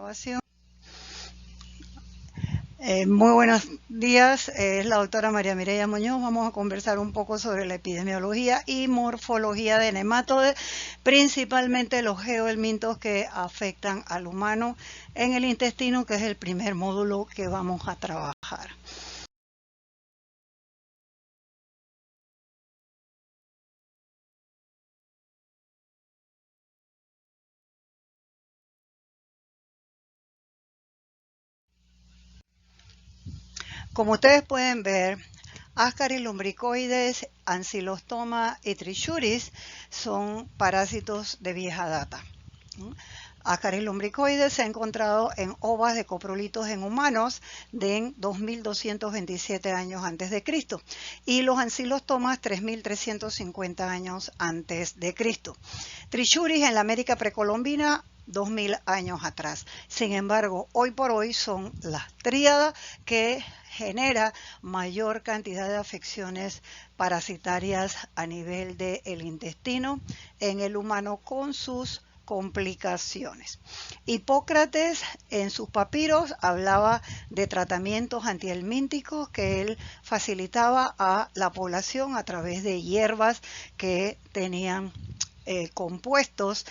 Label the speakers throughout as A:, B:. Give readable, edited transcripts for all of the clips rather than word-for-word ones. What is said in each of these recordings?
A: Grabación. Muy buenos días, es la doctora María Mireya Muñoz. Vamos a conversar un poco sobre la epidemiología y morfología de nematodes, principalmente los geohelmintos que afectan al humano en el intestino, que es el primer módulo que vamos a trabajar. Como ustedes pueden ver, Ascaris lumbricoides, Ancylostoma y Trichuris son parásitos de vieja data. Ascaris lumbricoides se ha encontrado en ovas de coprolitos en humanos de 2227 años antes de Cristo y los ancilostomas 3350 años antes de Cristo. Trichuris en la América precolombina 2000 años atrás. Sin embargo, hoy por hoy son las tríadas que genera mayor cantidad de afecciones parasitarias a nivel del intestino en el humano con sus complicaciones. Hipócrates en sus papiros hablaba de tratamientos antihelmínticos que él facilitaba a la población a través de hierbas que tenían compuestos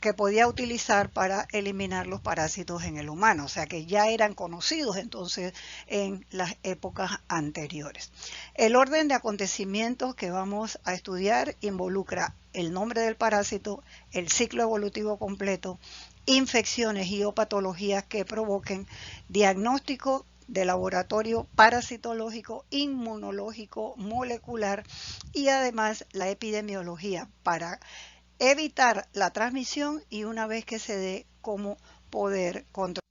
A: que podía utilizar para eliminar los parásitos en el humano, o sea que ya eran conocidos entonces en las épocas anteriores. El orden de acontecimientos que vamos a estudiar involucra el nombre del parásito, el ciclo evolutivo completo, infecciones y o patologías que provoquen, diagnóstico de laboratorio parasitológico, inmunológico, molecular y además la epidemiología para evitar la transmisión y una vez que se dé, cómo poder controlar.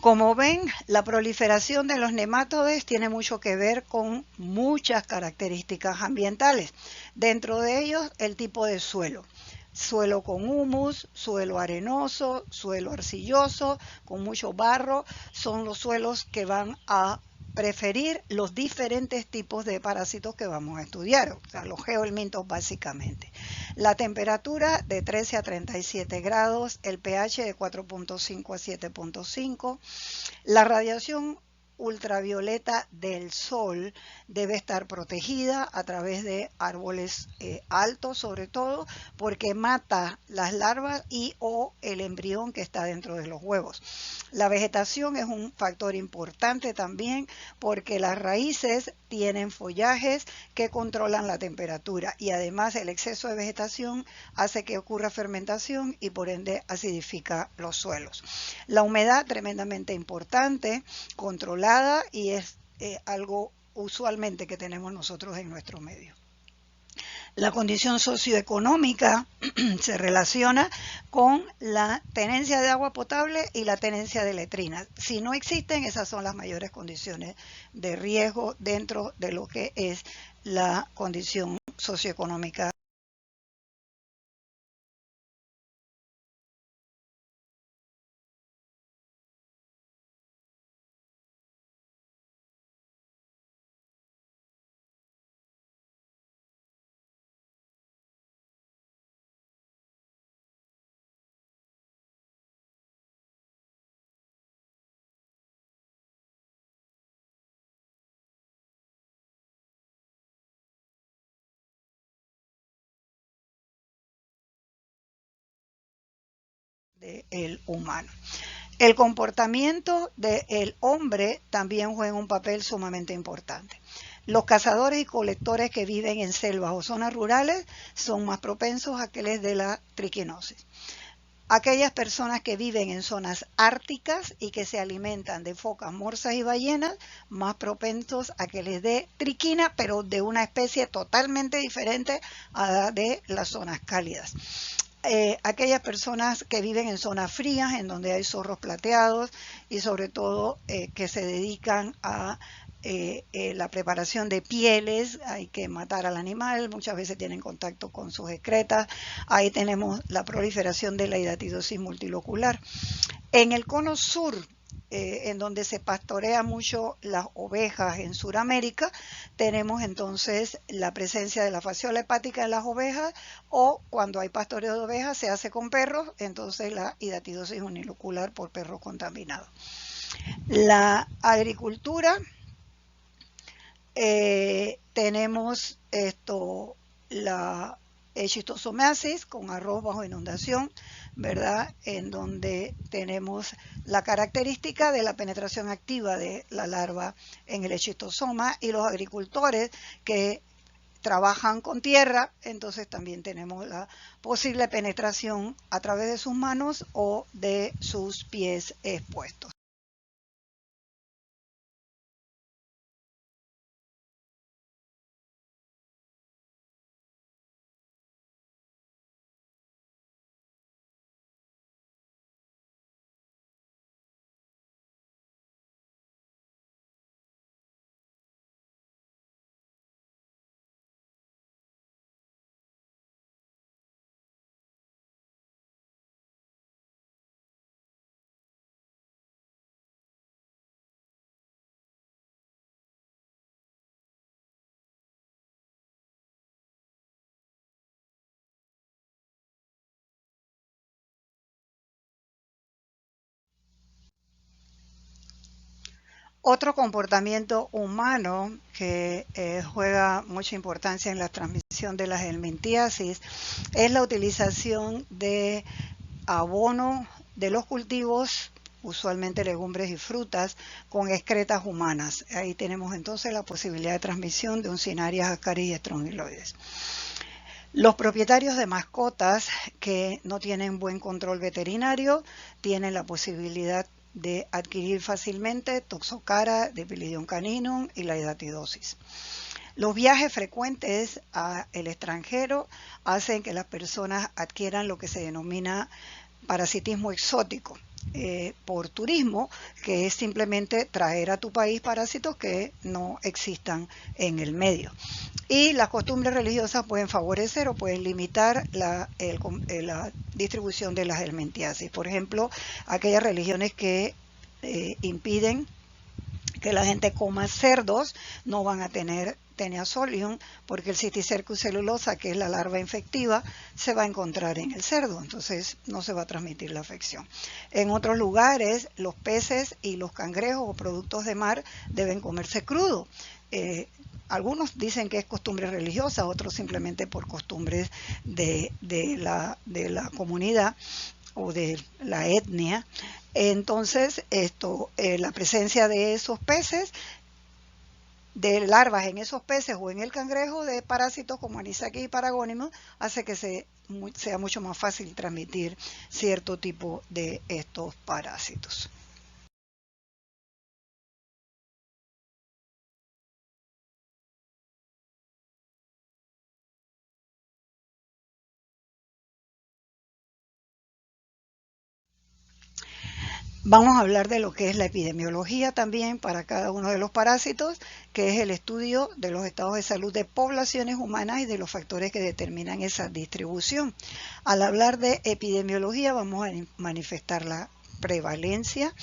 A: Como ven, la proliferación de los nematodes tiene mucho que ver con muchas características ambientales. Dentro de ellos, el tipo de suelo. Suelo con humus, suelo arenoso, suelo arcilloso, con mucho barro, son los suelos que van a preferir los diferentes tipos de parásitos que vamos a estudiar, o sea, los geohelmintos básicamente. La temperatura de 13 a 37 grados, el pH de 4.5 a 7.5, la radiación ultravioleta del sol debe estar protegida a través de árboles altos, sobre todo porque mata las larvas y o el embrión que está dentro de los huevos. La vegetación es un factor importante también porque las raíces tienen follajes que controlan la temperatura y además el exceso de vegetación hace que ocurra fermentación y por ende acidifica los suelos. La humedad tremendamente importante, controlada y es algo usualmente que tenemos nosotros en nuestro medio. La condición socioeconómica se relaciona con la tenencia de agua potable y la tenencia de letrinas. Si no existen, esas son las mayores condiciones de riesgo dentro de lo que es la condición socioeconómica. Del humano. El comportamiento del hombre también juega un papel sumamente importante. Los cazadores y colectores que viven en selvas o zonas rurales son más propensos a que les dé la triquinosis. Aquellas personas que viven en zonas árticas y que se alimentan de focas, morsas y ballenas, más propensos a que les dé triquina, pero de una especie totalmente diferente a la de las zonas cálidas. Aquellas personas que viven en zonas frías, en donde hay zorros plateados y sobre todo que se dedican a la preparación de pieles, hay que matar al animal, muchas veces tienen contacto con sus excretas, ahí tenemos la proliferación de la hidatidosis multilocular. En el cono sur, en donde se pastorea mucho las ovejas en Sudamérica, tenemos entonces la presencia de la fasciola hepática en las ovejas, o cuando hay pastoreo de ovejas se hace con perros, entonces la hidatidosis unilocular por perros contaminados. La agricultura, tenemos la eschistosomiasis con arroz bajo inundación, ¿verdad? En donde tenemos la característica de la penetración activa de la larva en el eschistosoma, y los agricultores que trabajan con tierra, entonces también tenemos la posible penetración a través de sus manos o de sus pies expuestos. Otro comportamiento humano que juega mucha importancia en la transmisión de la helmintiasis es la utilización de abono de los cultivos, usualmente legumbres y frutas, con excretas humanas. Ahí tenemos entonces la posibilidad de transmisión de Uncinarias ascaris y estrongiloides. Los propietarios de mascotas que no tienen buen control veterinario tienen la posibilidad de adquirir fácilmente toxocara, Dipilidium caninum y la hidatidosis. Los viajes frecuentes al extranjero hacen que las personas adquieran lo que se denomina parasitismo exótico por turismo, que es simplemente traer a tu país parásitos que no existan en el medio. Y las costumbres religiosas pueden favorecer o pueden limitar la distribución de las helmintiasis. Por ejemplo, aquellas religiones que impiden que la gente coma cerdos no van a tener Taenia solium, porque el Cysticercus cellulosa, que es la larva infectiva, se va a encontrar en el cerdo, entonces no se va a transmitir la afección. En otros lugares, los peces y los cangrejos o productos de mar deben comerse crudo. Algunos dicen que es costumbre religiosa, otros simplemente por costumbres de la comunidad o de la etnia. Entonces, la presencia de esos peces, de larvas en esos peces o en el cangrejo de parásitos como Anisakis y Paragonimus, hace que sea mucho más fácil transmitir cierto tipo de estos parásitos. Vamos a hablar de lo que es la epidemiología también para cada uno de los parásitos, que es el estudio de los estados de salud de poblaciones humanas y de los factores que determinan esa distribución. Al hablar de epidemiología vamos a manifestar la prevalencia,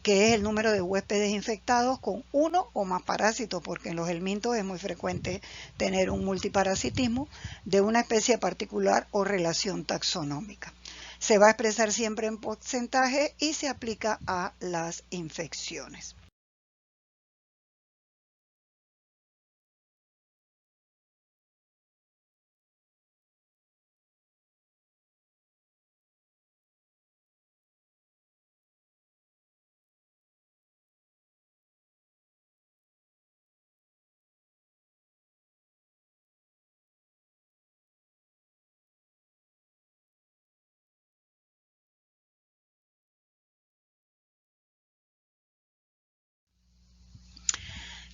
A: que es el número de huéspedes infectados con uno o más parásitos, porque en los helmintos es muy frecuente tener un multiparasitismo de una especie particular o relación taxonómica. Se va a expresar siempre en porcentaje y se aplica a las infecciones.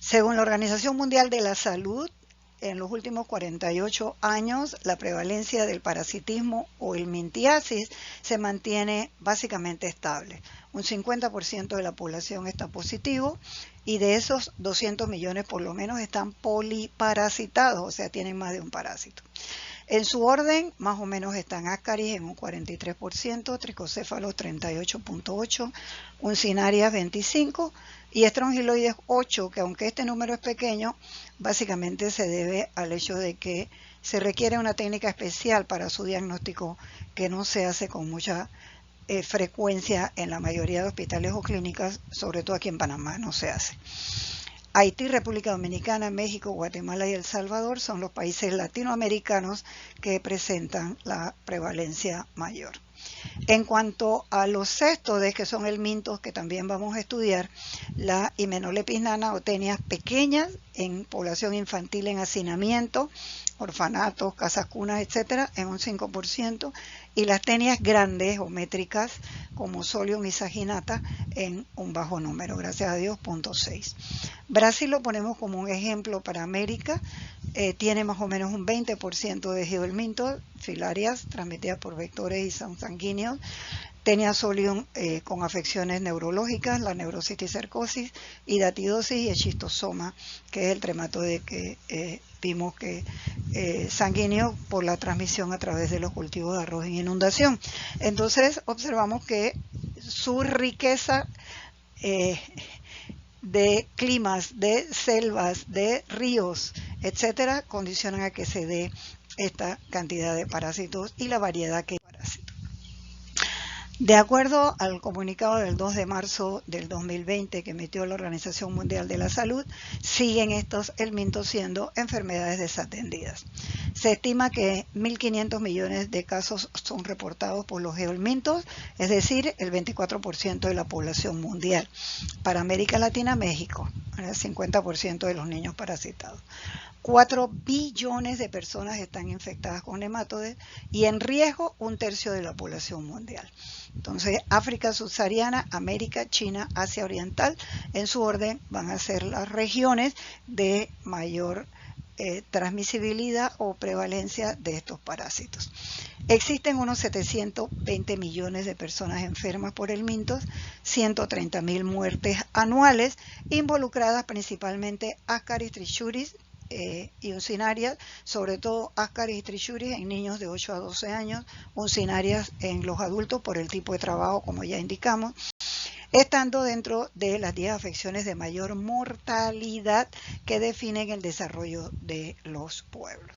A: Según la Organización Mundial de la Salud, en los últimos 48 años, la prevalencia del parasitismo o helmintiasis se mantiene básicamente estable. Un 50% de la población está positivo y de esos 200 millones por lo menos están poliparasitados, o sea, tienen más de un parásito. En su orden, más o menos están Ascaris en un 43%, tricocéfalos 38.8%, uncinarias 25% y estrongiloides 8%, que aunque este número es pequeño, básicamente se debe al hecho de que se requiere una técnica especial para su diagnóstico que no se hace con mucha frecuencia en la mayoría de hospitales o clínicas, sobre todo aquí en Panamá no se hace. Haití, República Dominicana, México, Guatemala y El Salvador son los países latinoamericanos que presentan la prevalencia mayor. En cuanto a los céstodes, que son el mintos que también vamos a estudiar, la Hymenopilus nana o tenias pequeñas en población infantil en hacinamiento, orfanatos, casas cunas, etcétera, en un 5%, y las tenias grandes o métricas como Solium y Saginata en un bajo número, gracias a Dios, 0.6. Brasil lo ponemos como un ejemplo para América, tiene más o menos un 20% de geoelmintos, filarias transmitidas por vectores y sanguíneos, Tenia solium con afecciones neurológicas, la neurociticercosis, hidatidosis y el schistosoma, que es el trematoide que vimos que sanguíneo por la transmisión a través de los cultivos de arroz en inundación. Entonces observamos que su riqueza de climas, de selvas, de ríos, etcétera, condicionan a que se dé esta cantidad de parásitos y la variedad que hay parásitos. De acuerdo al comunicado del 2 de marzo del 2020 que emitió la Organización Mundial de la Salud, siguen estos helmintos siendo enfermedades desatendidas. Se estima que 1.500 millones de casos son reportados por los geohelmintos, es decir, el 24% de la población mundial. Para América Latina, México, el 50% de los niños parasitados. 4 billones de personas están infectadas con nematodes y en riesgo un tercio de la población mundial. Entonces, África subsahariana, América, China, Asia Oriental, en su orden van a ser las regiones de mayor transmisibilidad o prevalencia de estos parásitos. Existen unos 720 millones de personas enfermas por helmintos, 130.000 muertes anuales, involucradas principalmente Ascaris trichuris, y uncinarias, sobre todo Ascaris y trichuris en niños de 8 a 12 años, uncinarias en los adultos por el tipo de trabajo, como ya indicamos, estando dentro de las 10 afecciones de mayor mortalidad que definen el desarrollo de los pueblos.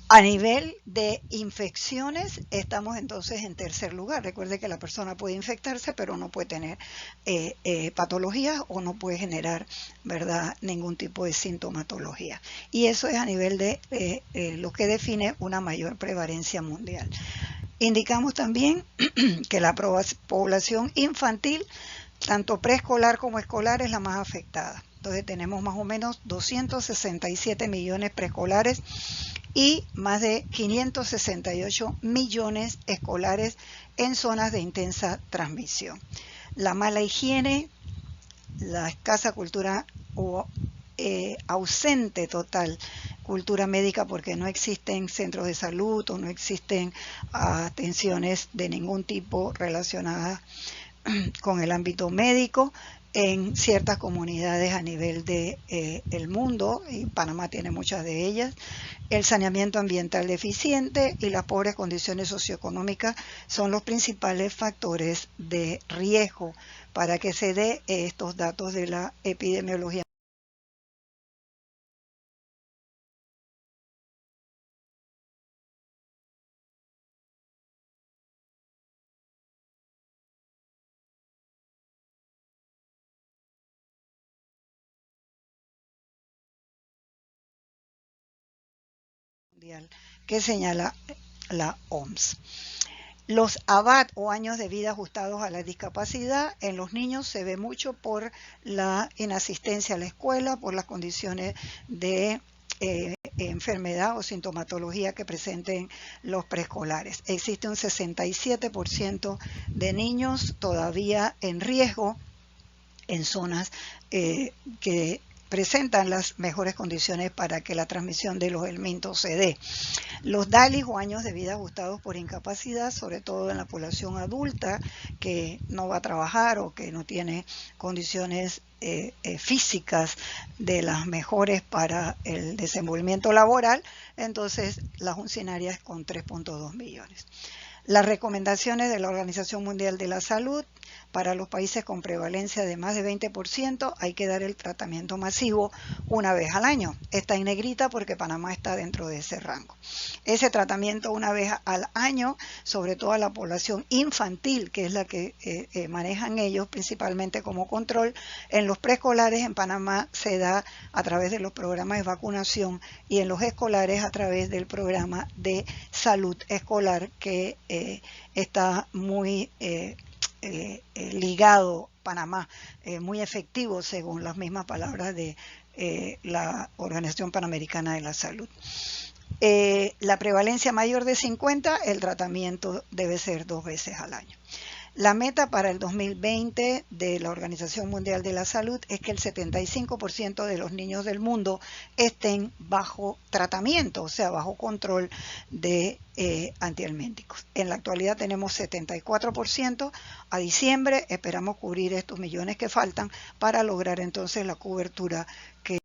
A: A nivel de infecciones, estamos entonces en tercer lugar. Recuerde que la persona puede infectarse, pero no puede tener patologías o no puede generar, ¿verdad?, ningún tipo de sintomatología. Y eso es a nivel de lo que define una mayor prevalencia mundial. Indicamos también que la población infantil, tanto preescolar como escolar, es la más afectada. Entonces tenemos más o menos 267 millones preescolares y más de 568 millones escolares en zonas de intensa transmisión. La mala higiene, la escasa cultura o ausente total cultura médica porque no existen centros de salud o no existen atenciones de ningún tipo relacionadas con el ámbito médico en ciertas comunidades a nivel de el mundo, y Panamá tiene muchas de ellas. El saneamiento ambiental deficiente y las pobres condiciones socioeconómicas son los principales factores de riesgo para que se dé estos datos de la epidemiología. Mundial que señala la OMS. Los ABAD o años de vida ajustados a la discapacidad en los niños se ve mucho por la inasistencia a la escuela, por las condiciones de enfermedad o sintomatología que presenten los preescolares. Existe un 67% de niños todavía en riesgo en zonas que presentan las mejores condiciones para que la transmisión de los elementos se dé. Los DALIs o años de vida ajustados por incapacidad, sobre todo en la población adulta que no va a trabajar o que no tiene condiciones físicas de las mejores para el desenvolvimiento laboral, entonces la funcionaria es con 3.2 millones. Las recomendaciones de la Organización Mundial de la Salud: para los países con prevalencia de más de 20% hay que dar el tratamiento masivo una vez al año. Está en negrita porque Panamá está dentro de ese rango. Ese tratamiento una vez al año, sobre todo a la población infantil, que es la que manejan ellos principalmente como control, en los preescolares en Panamá se da a través de los programas de vacunación y en los escolares a través del programa de salud escolar que está muy ligado Panamá, muy efectivo según las mismas palabras de la Organización Panamericana de la Salud. La prevalencia mayor de 50, el tratamiento debe ser 2 veces al año. La meta para el 2020 de la Organización Mundial de la Salud es que el 75% de los niños del mundo estén bajo tratamiento, o sea, bajo control de antihelmínticos. En la actualidad tenemos 74%. A diciembre esperamos cubrir estos millones que faltan para lograr entonces la cobertura que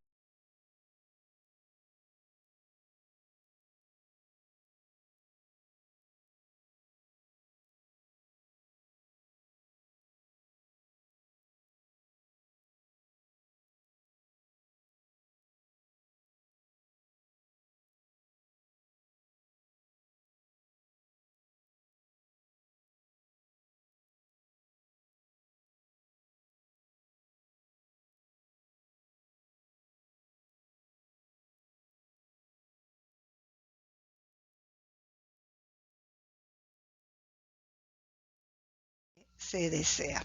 A: se desea.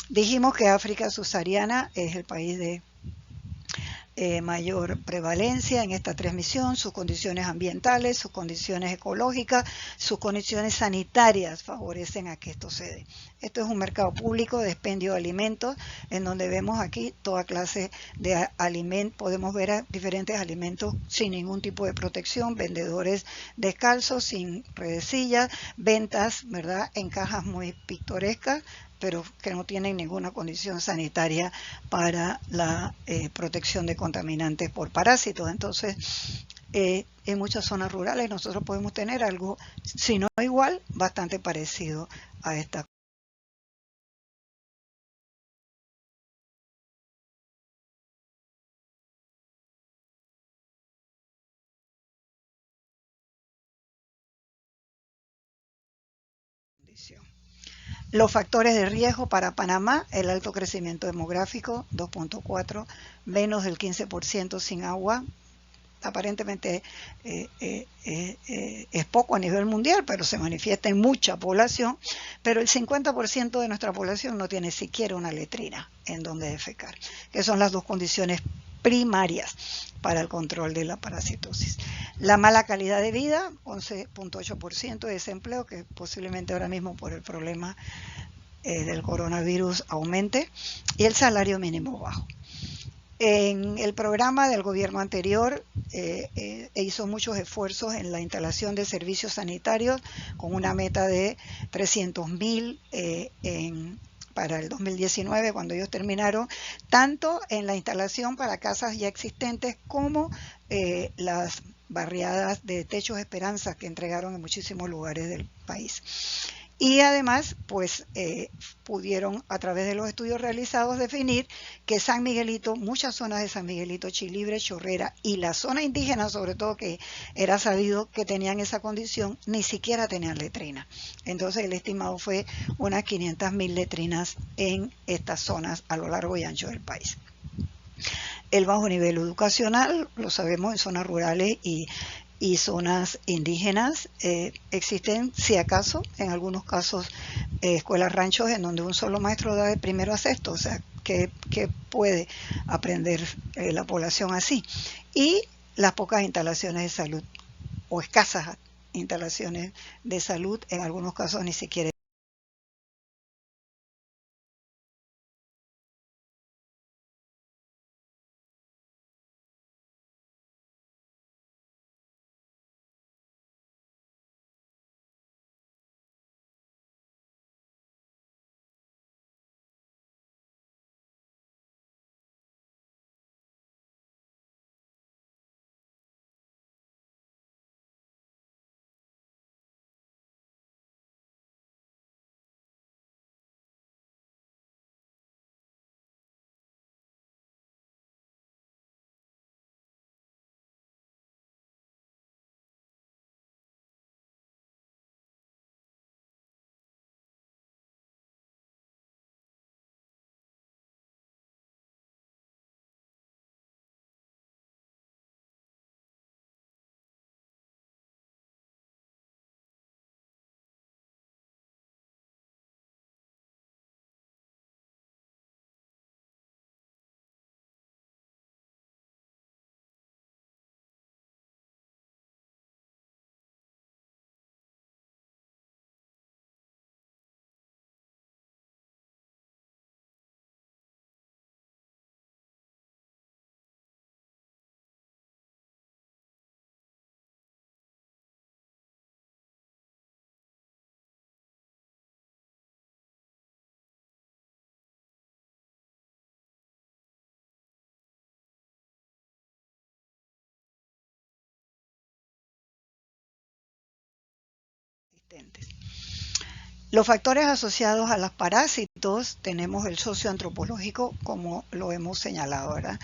A: Dijimos que África subsahariana es el país de mayor prevalencia en esta transmisión. Sus condiciones ambientales, sus condiciones ecológicas, sus condiciones sanitarias favorecen a que esto se dé. Esto es un mercado público de expendio de alimentos, en donde vemos aquí toda clase de alimentos. Podemos ver a diferentes alimentos sin ningún tipo de protección, vendedores descalzos, sin redecillas, ventas, ¿verdad?, en cajas muy pintorescas, pero que no tienen ninguna condición sanitaria para la protección de contaminantes por parásitos. Entonces, en muchas zonas rurales nosotros podemos tener algo, si no igual, bastante parecido a esta condición. Los factores de riesgo para Panamá: el alto crecimiento demográfico, 2.4, menos del 15% sin agua. Aparentemente es poco a nivel mundial, pero se manifiesta en mucha población. Pero el 50% de nuestra población no tiene siquiera una letrina en donde defecar, que son las dos condiciones primarias para el control de la parasitosis. La mala calidad de vida, 11.8% de desempleo, que posiblemente ahora mismo por el problema del coronavirus aumente, y el salario mínimo bajo. En el programa del gobierno anterior hizo muchos esfuerzos en la instalación de servicios sanitarios con una meta de 300.000 para el 2019, cuando ellos terminaron, tanto en la instalación para casas ya existentes como las barriadas de techos Esperanza que entregaron en muchísimos lugares del país. Y además, pues pudieron a través de los estudios realizados definir que San Miguelito, muchas zonas de San Miguelito, Chilibre, Chorrera y la zona indígena, sobre todo, que era sabido que tenían esa condición, ni siquiera tenían letrina. Entonces el estimado fue unas 500.000 letrinas en estas zonas a lo largo y ancho del país. El bajo nivel educacional, lo sabemos, en zonas rurales y y zonas indígenas. Existen, si acaso, en algunos casos, escuelas ranchos en donde un solo maestro da de primero a sexto, o sea, que puede aprender la población así. Y las pocas instalaciones de salud o escasas instalaciones de salud, en algunos casos ni siquiera existentes. Los factores asociados a los parásitos, tenemos el socioantropológico, como lo hemos señalado, ¿verdad?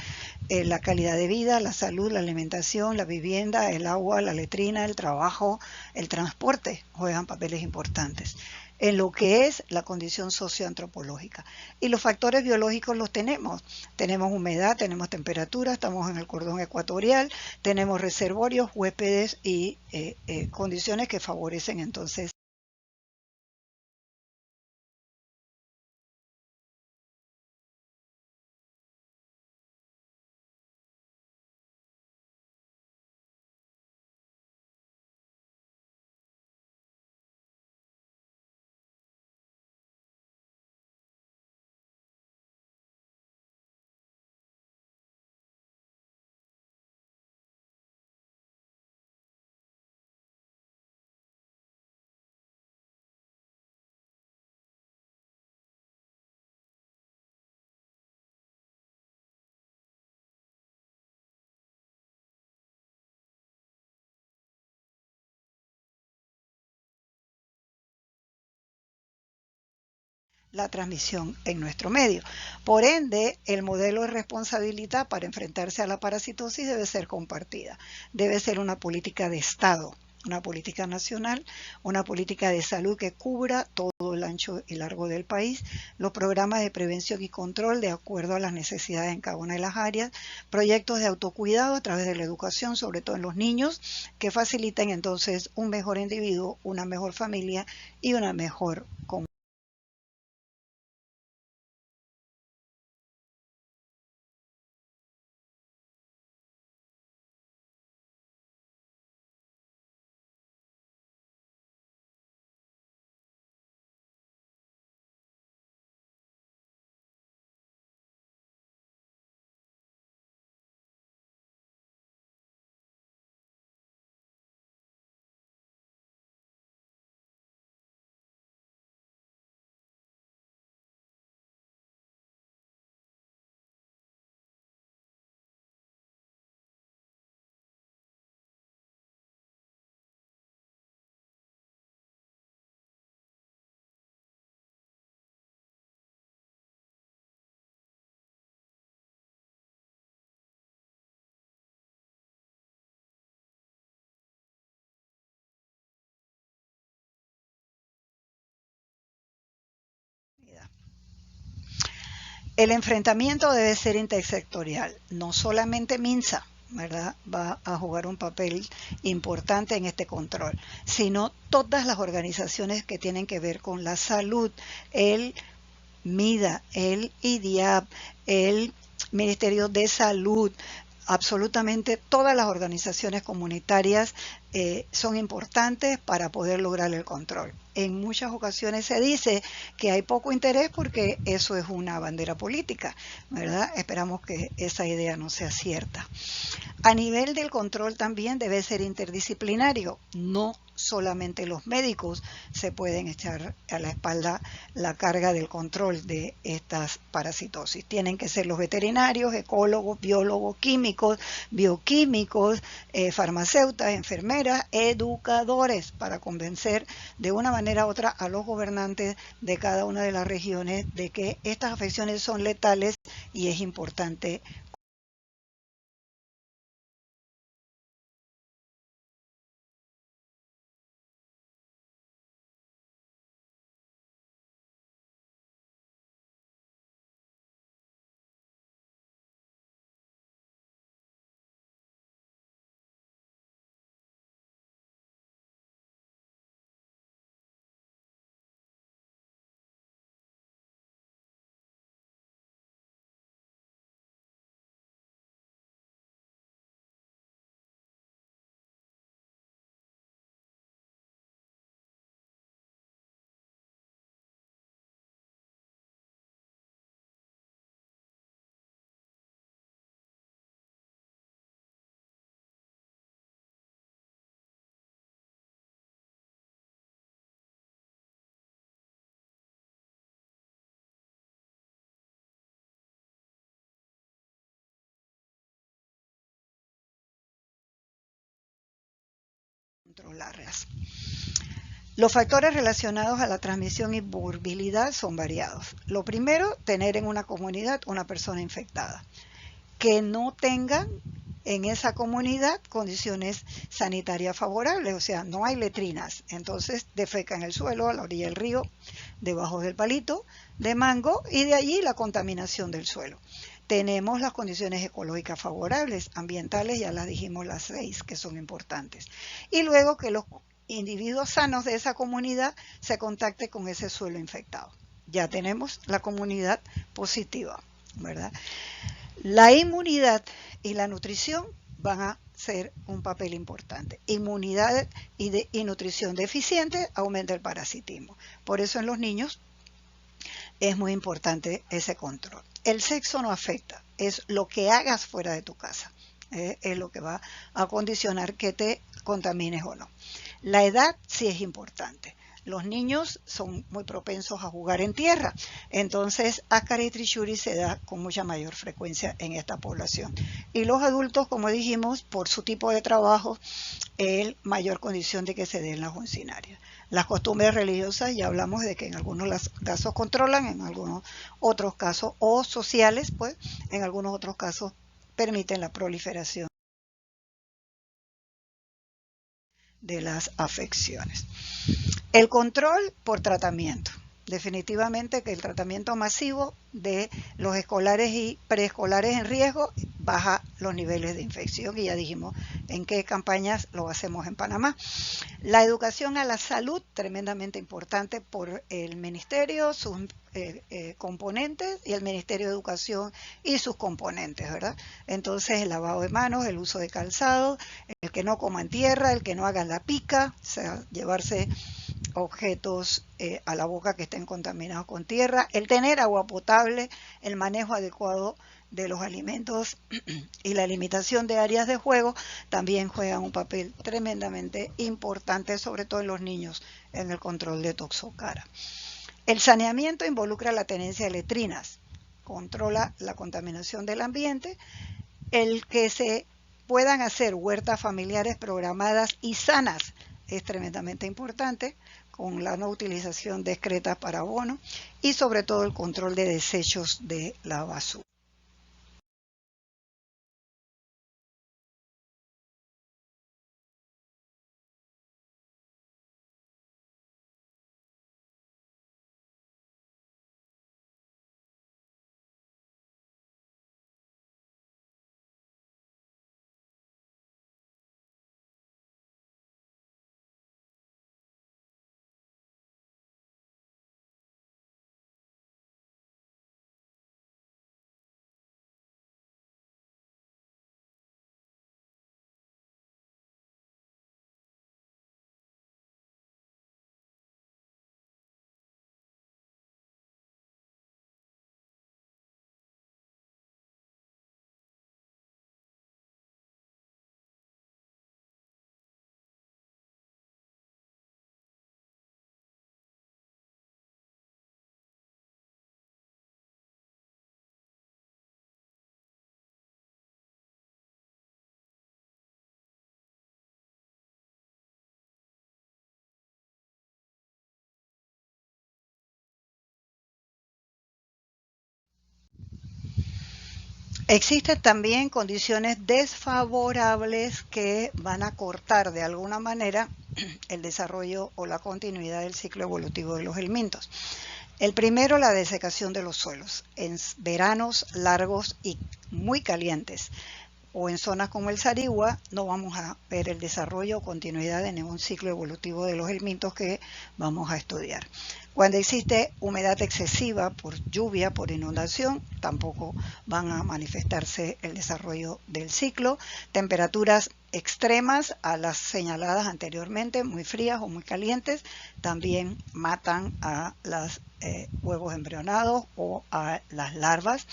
A: La calidad de vida, la salud, la alimentación, la vivienda, el agua, la letrina, el trabajo, el transporte juegan papeles importantes en lo que es la condición socioantropológica. Y los factores biológicos los tenemos. Tenemos humedad, tenemos temperatura, estamos en el cordón ecuatorial, tenemos reservorios, huéspedes y condiciones que favorecen entonces la transmisión en nuestro medio. Por ende, el modelo de responsabilidad para enfrentarse a la parasitosis debe ser compartida. Debe ser una política de Estado, una política nacional, una política de salud que cubra todo el ancho y largo del país, los programas de prevención y control de acuerdo a las necesidades en cada una de las áreas, proyectos de autocuidado a través de la educación, sobre todo en los niños, que faciliten entonces un mejor individuo, una mejor familia y una mejor comunidad. El enfrentamiento debe ser intersectorial, no solamente MINSA, ¿verdad?, va a jugar un papel importante en este control, sino todas las organizaciones que tienen que ver con la salud, el MIDA, el IDIAP, el Ministerio de Salud, absolutamente todas las organizaciones comunitarias son importantes para poder lograr el control. En muchas ocasiones se dice que hay poco interés porque eso es una bandera política, ¿verdad? Esperamos que esa idea no sea cierta. A nivel del control también debe ser interdisciplinario, no solamente los médicos se pueden echar a la espalda la carga del control de estas parasitosis. Tienen que ser los veterinarios, ecólogos, biólogos, químicos, bioquímicos, farmacéuticas, enfermeras, educadores, para convencer de una manera u otra a los gobernantes de cada una de las regiones de que estas afecciones son letales y es importante controlarlas. Los factores relacionados a la transmisión y morbilidad son variados. Lo primero, tener en una comunidad una persona infectada, que no tengan en esa comunidad condiciones sanitarias favorables, o sea, no hay letrinas, entonces defeca en el suelo, a la orilla del río, debajo del palito de mango, y de allí la contaminación del suelo. Tenemos las condiciones ecológicas favorables, ambientales, ya las dijimos las 6 que son importantes. Y luego que los individuos sanos de esa comunidad se contacten con ese suelo infectado. Ya tenemos la comunidad positiva, ¿verdad? La inmunidad y la nutrición van a ser un papel importante. Inmunidad y nutrición deficiente aumenta el parasitismo. Por eso en los niños es muy importante ese control. El sexo no afecta, es lo que hagas fuera de tu casa. Es lo que va a condicionar que te contamines o no. La edad sí es importante. Los niños son muy propensos a jugar en tierra, entonces Ascaris trichuris se da con mucha mayor frecuencia en esta población. Y los adultos, como dijimos, por su tipo de trabajo, es mayor condición de que se den las oncinarias. Las costumbres religiosas, ya hablamos de que en algunos casos controlan, en algunos otros casos, o sociales, pues, en algunos otros casos permiten la proliferación de las afecciones. El control por tratamiento. Definitivamente que el tratamiento masivo de los escolares y preescolares en riesgo baja los niveles de infección, y ya dijimos en qué campañas lo hacemos en Panamá. La educación a la salud, tremendamente importante por el ministerio, sus componentes, y el Ministerio de Educación y sus componentes, ¿verdad? Entonces el lavado de manos, el uso de calzado, el que no coman tierra, el que no hagan la pica, o sea, llevarse objetos a la boca que estén contaminados con tierra, el tener agua potable, el manejo adecuado de los alimentos y la limitación de áreas de juego también juegan un papel tremendamente importante, sobre todo en los niños, en el control de toxocara. El saneamiento involucra la tenencia de letrinas, controla la contaminación del ambiente, el que se puedan hacer huertas familiares programadas y sanas es tremendamente importante, con la no utilización de excretas para abono, y sobre todo el control de desechos de la basura. Existen también condiciones desfavorables que van a cortar de alguna manera el desarrollo o la continuidad del ciclo evolutivo de los helmintos. El primero, la desecación de los suelos. En veranos largos y muy calientes o en zonas como el Sarigua no vamos a ver el desarrollo o continuidad de ningún ciclo evolutivo de los helmintos que vamos a estudiar. Cuando existe humedad excesiva por lluvia, por inundación, tampoco van a manifestarse el desarrollo del ciclo. Temperaturas extremas a las señaladas anteriormente, muy frías o muy calientes, también matan a los huevos embrionados o a las larvas.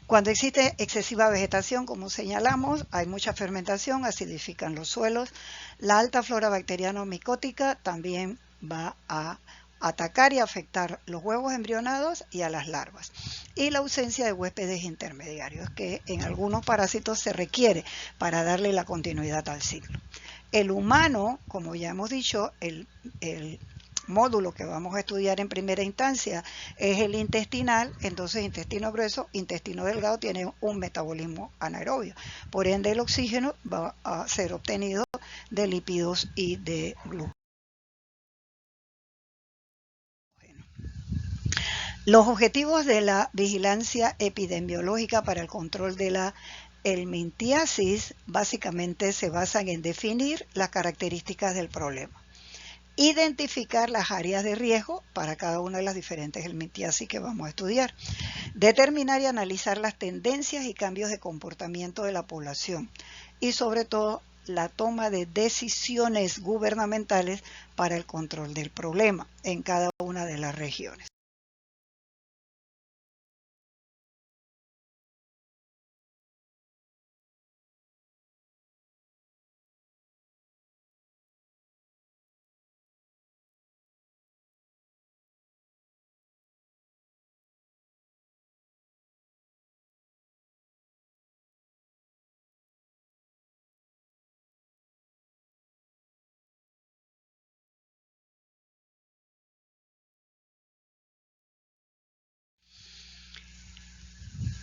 A: Cuando existe excesiva vegetación, como señalamos, hay mucha fermentación, acidifican los suelos. La alta flora bacteriana o micótica también va a atacar y afectar los huevos embrionados y a las larvas. Y la ausencia de huéspedes intermediarios, que en algunos parásitos se requiere para darle la continuidad al ciclo. El humano, como ya hemos dicho, el módulo que vamos a estudiar en primera instancia es el intestinal, entonces intestino grueso, intestino delgado tiene un metabolismo anaerobio. Por ende, el oxígeno va a ser obtenido de lípidos y de glucógeno. Los objetivos de la vigilancia epidemiológica para el control de la helmintiasis básicamente se basan en definir las características del problema, identificar las áreas de riesgo para cada una de las diferentes helmintiasis que vamos a estudiar, determinar y analizar las tendencias y cambios de comportamiento de la población y sobre todo la toma de decisiones gubernamentales para el control del problema en cada una de las regiones.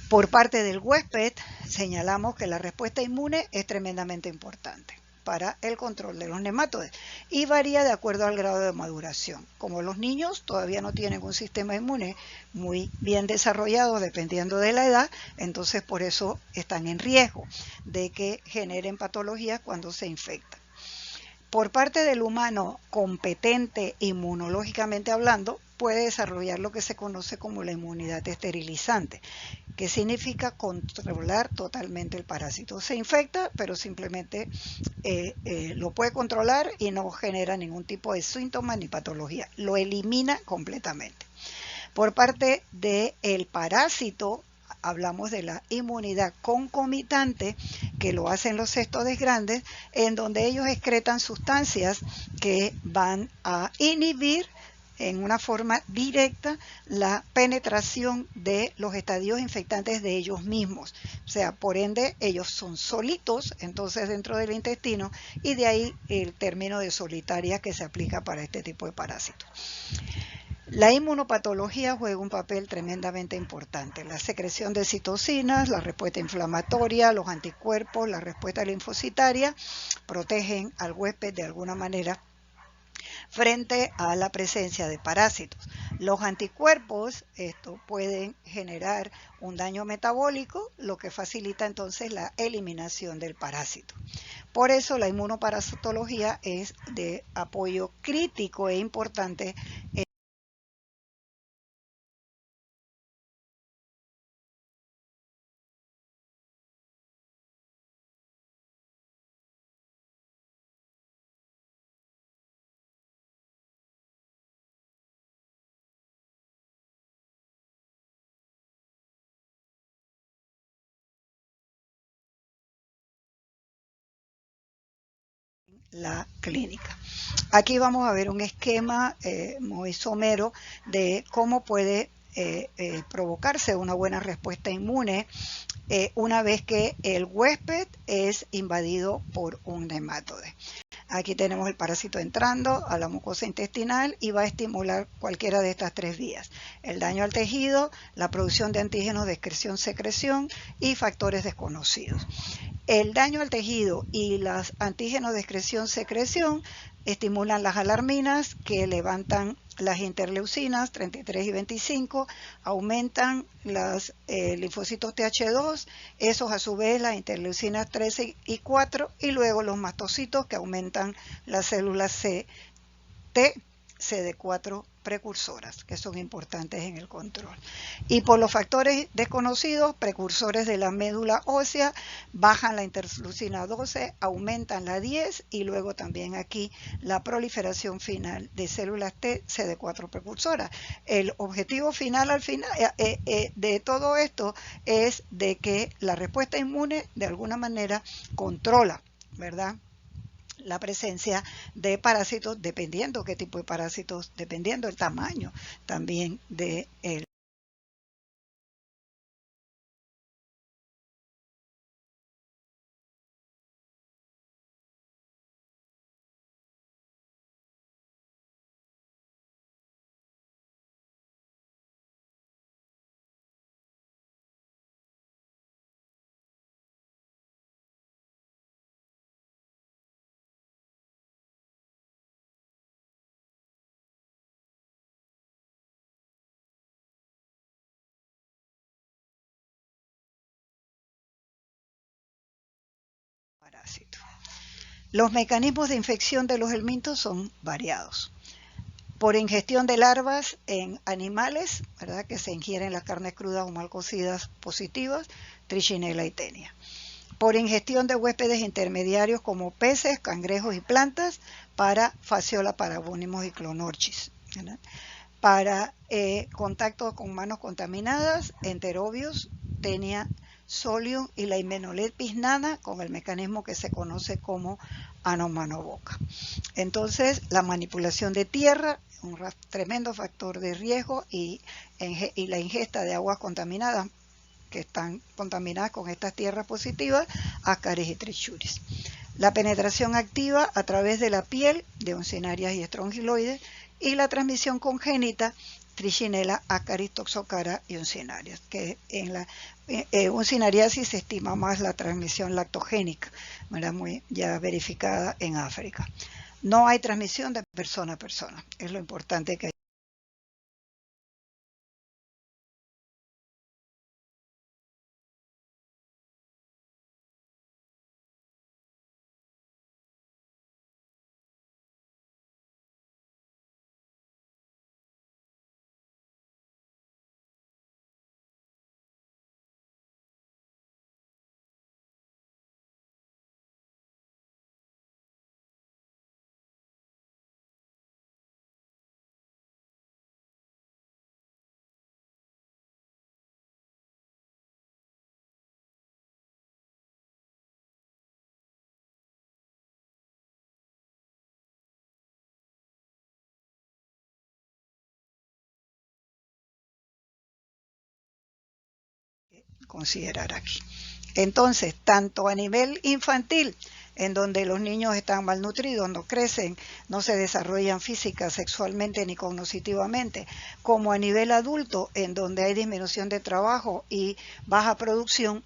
A: Por parte del huésped, señalamos que la respuesta inmune es tremendamente importante para el control de los nematodes y varía de acuerdo al grado de maduración. Como los niños todavía no tienen un sistema inmune muy bien desarrollado dependiendo de la edad, entonces por eso están en riesgo de que generen patologías cuando se infectan. Por parte del humano competente inmunológicamente hablando, puede desarrollar lo que se conoce como la inmunidad esterilizante, que significa controlar totalmente el parásito. Se infecta, pero simplemente lo puede controlar y no genera ningún tipo de síntomas ni patología. Lo elimina completamente. Por parte del parásito, hablamos de la inmunidad concomitante, que lo hacen los cestodes grandes, en donde ellos excretan sustancias que van a inhibir en una forma directa la penetración de los estadios infectantes de ellos mismos. O sea, por ende, ellos son solitos, entonces dentro del intestino, y de ahí el término de solitaria que se aplica para este tipo de parásitos. La inmunopatología juega un papel tremendamente importante. La secreción de citocinas, la respuesta inflamatoria, los anticuerpos, la respuesta linfocitaria protegen al huésped de alguna manera frente a la presencia de parásitos. Los anticuerpos pueden generar un daño metabólico, lo que facilita entonces la eliminación del parásito. Por eso la inmunoparasitología es de apoyo crítico e importante en la clínica. Aquí vamos a ver un esquema muy somero de cómo puede provocarse una buena respuesta inmune una vez que el huésped es invadido por un nematode. Aquí tenemos el parásito entrando a la mucosa intestinal y va a estimular cualquiera de estas tres vías. El daño al tejido, la producción de antígenos de excreción-secreción y factores desconocidos. El daño al tejido y los antígenos de excreción-secreción estimulan las alarminas que levantan las interleucinas 33 y 25, aumentan los linfocitos TH2, esos a su vez las interleucinas 13 y 4 y luego los mastocitos que aumentan las células T, CD4 precursoras, que son importantes en el control. Y por los factores desconocidos, precursores de la médula ósea, bajan la interleucina 12, aumentan la 10 y luego también aquí la proliferación final de células T, CD4 precursoras. El objetivo final de todo esto es de que la respuesta inmune de alguna manera controla, ¿verdad?, la presencia de parásitos, dependiendo qué tipo de parásitos, dependiendo el tamaño también de el parásito. Los mecanismos de infección de los helmintos son variados. Por ingestión de larvas en animales, ¿verdad?, que se ingieren las carnes crudas o mal cocidas positivas, Trichinella y Tenia. Por ingestión de huéspedes intermediarios como peces, cangrejos y plantas, para Fasciola parabónimos y Clonorchis, ¿verdad? Para contacto con manos contaminadas, Enterobius, Tenia, Solium y la Hymenoleth pisnana, con el mecanismo que se conoce como anomanoboca. Entonces, la manipulación de tierra, un tremendo factor de riesgo, y la ingesta de aguas contaminadas que están contaminadas con estas tierras positivas, Ascaris y Trichuris. La penetración activa a través de la piel de uncinarias y estrongiloides y la transmisión congénita, Trichinella, Ascaris, Toxocara y uncinarias, que en la uncinariasis se estima más la transmisión lactogénica, ¿verdad?, muy ya verificada en África. No hay transmisión de persona a persona, es lo importante que hay. Considerar aquí. Entonces, tanto a nivel infantil, en donde los niños están malnutridos, no crecen, no se desarrollan física, sexualmente ni cognitivamente, como a nivel adulto, en donde hay disminución de trabajo y baja producción,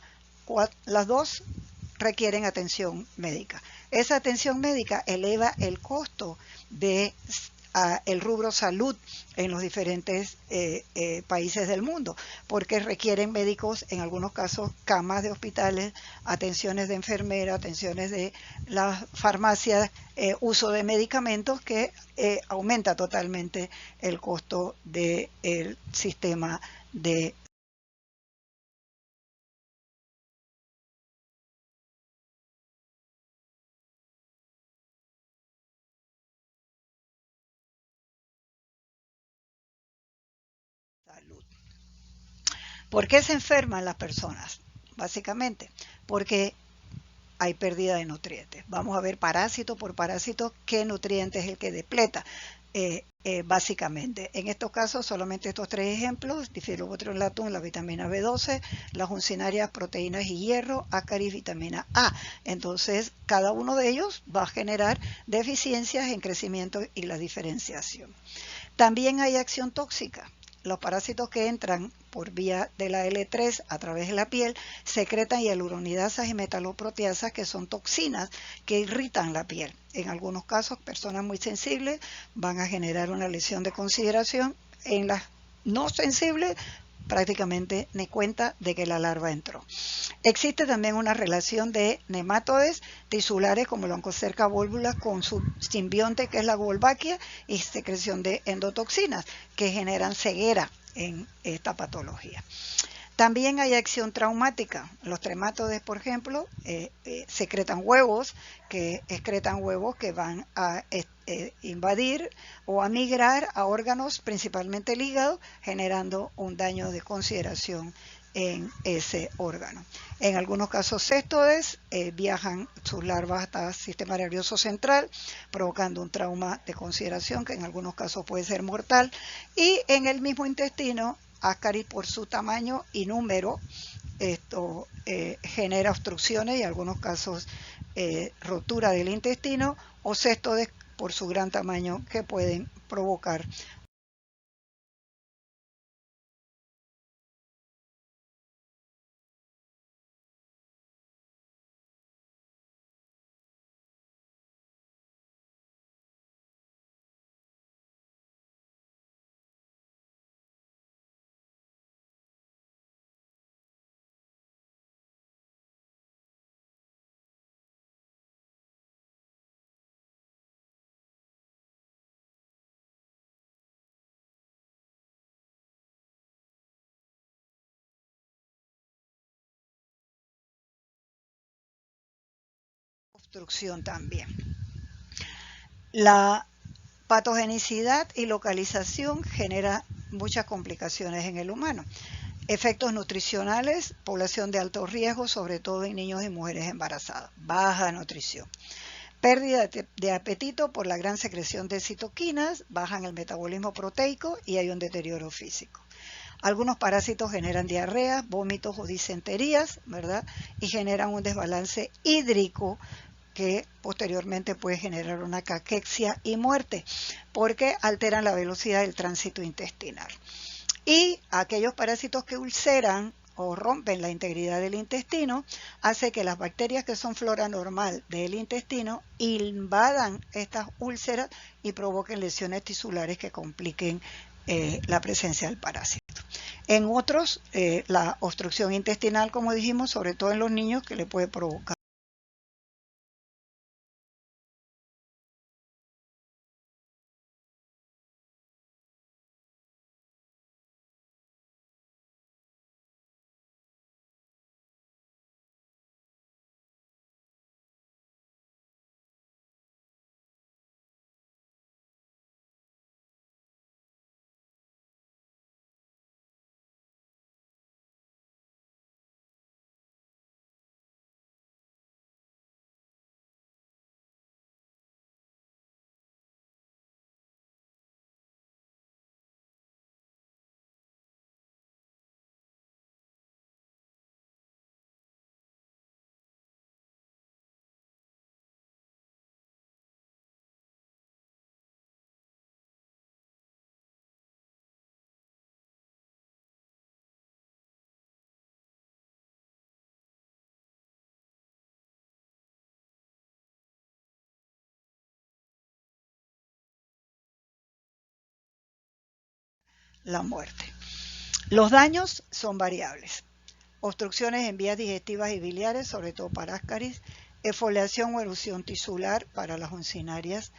A: las dos requieren atención médica. Esa atención médica eleva el costo de el rubro salud en los diferentes países del mundo, porque requieren médicos, en algunos casos, camas de hospitales, atenciones de enfermera, atenciones de las farmacias, uso de medicamentos que aumenta totalmente el costo del sistema de salud. ¿Por qué se enferman las personas? Básicamente, porque hay pérdida de nutrientes. Vamos a ver parásito por parásito qué nutriente es el que depleta. básicamente. En estos casos, solamente estos tres ejemplos: difenobotrolatum, la vitamina B12, las uncinarias, proteínas y hierro, ácaris, vitamina A. Entonces, cada uno de ellos va a generar deficiencias en crecimiento y la diferenciación. También hay acción tóxica. Los parásitos que entran por vía de la L3 a través de la piel secretan hialuronidasas y metaloproteasas, que son toxinas que irritan la piel. En algunos casos, personas muy sensibles van a generar una lesión de consideración. En las no sensibles, prácticamente ni cuenta de que la larva entró. Existe también una relación de nematodes tisulares como el Onchocerca volvula con su simbionte, que es la Wolbachia, y secreción de endotoxinas que generan ceguera en esta patología. También hay acción traumática. Los tremátodes, por ejemplo, secretan huevos, que excretan huevos que van a invadir o a migrar a órganos, principalmente el hígado, generando un daño de consideración en ese órgano. En algunos casos, cestodes viajan sus larvas hasta el sistema nervioso central, provocando un trauma de consideración que en algunos casos puede ser mortal. Y en el mismo intestino, Ascaris, por su tamaño y número, esto genera obstrucciones y en algunos casos rotura del intestino, o cestodes por su gran tamaño, que pueden provocar obstrucción también. La patogenicidad y localización genera muchas complicaciones en el humano. Efectos nutricionales: población de alto riesgo, sobre todo en niños y mujeres embarazadas, baja nutrición. Pérdida de apetito por la gran secreción de citoquinas, bajan el metabolismo proteico y hay un deterioro físico. Algunos parásitos generan diarreas, vómitos o disenterías, ¿verdad? Y generan un desbalance hídrico que posteriormente puede generar una caquexia y muerte, porque alteran la velocidad del tránsito intestinal. Y aquellos parásitos que ulceran o rompen la integridad del intestino, hace que las bacterias, que son flora normal del intestino, invadan estas úlceras y provoquen lesiones tisulares que compliquen la presencia del parásito. En otros, la obstrucción intestinal, como dijimos, sobre todo en los niños, que le puede provocar la muerte. Los daños son variables: obstrucciones en vías digestivas y biliares, sobre todo para Ascaris; exfoliación o erosión tisular para las uncinarias;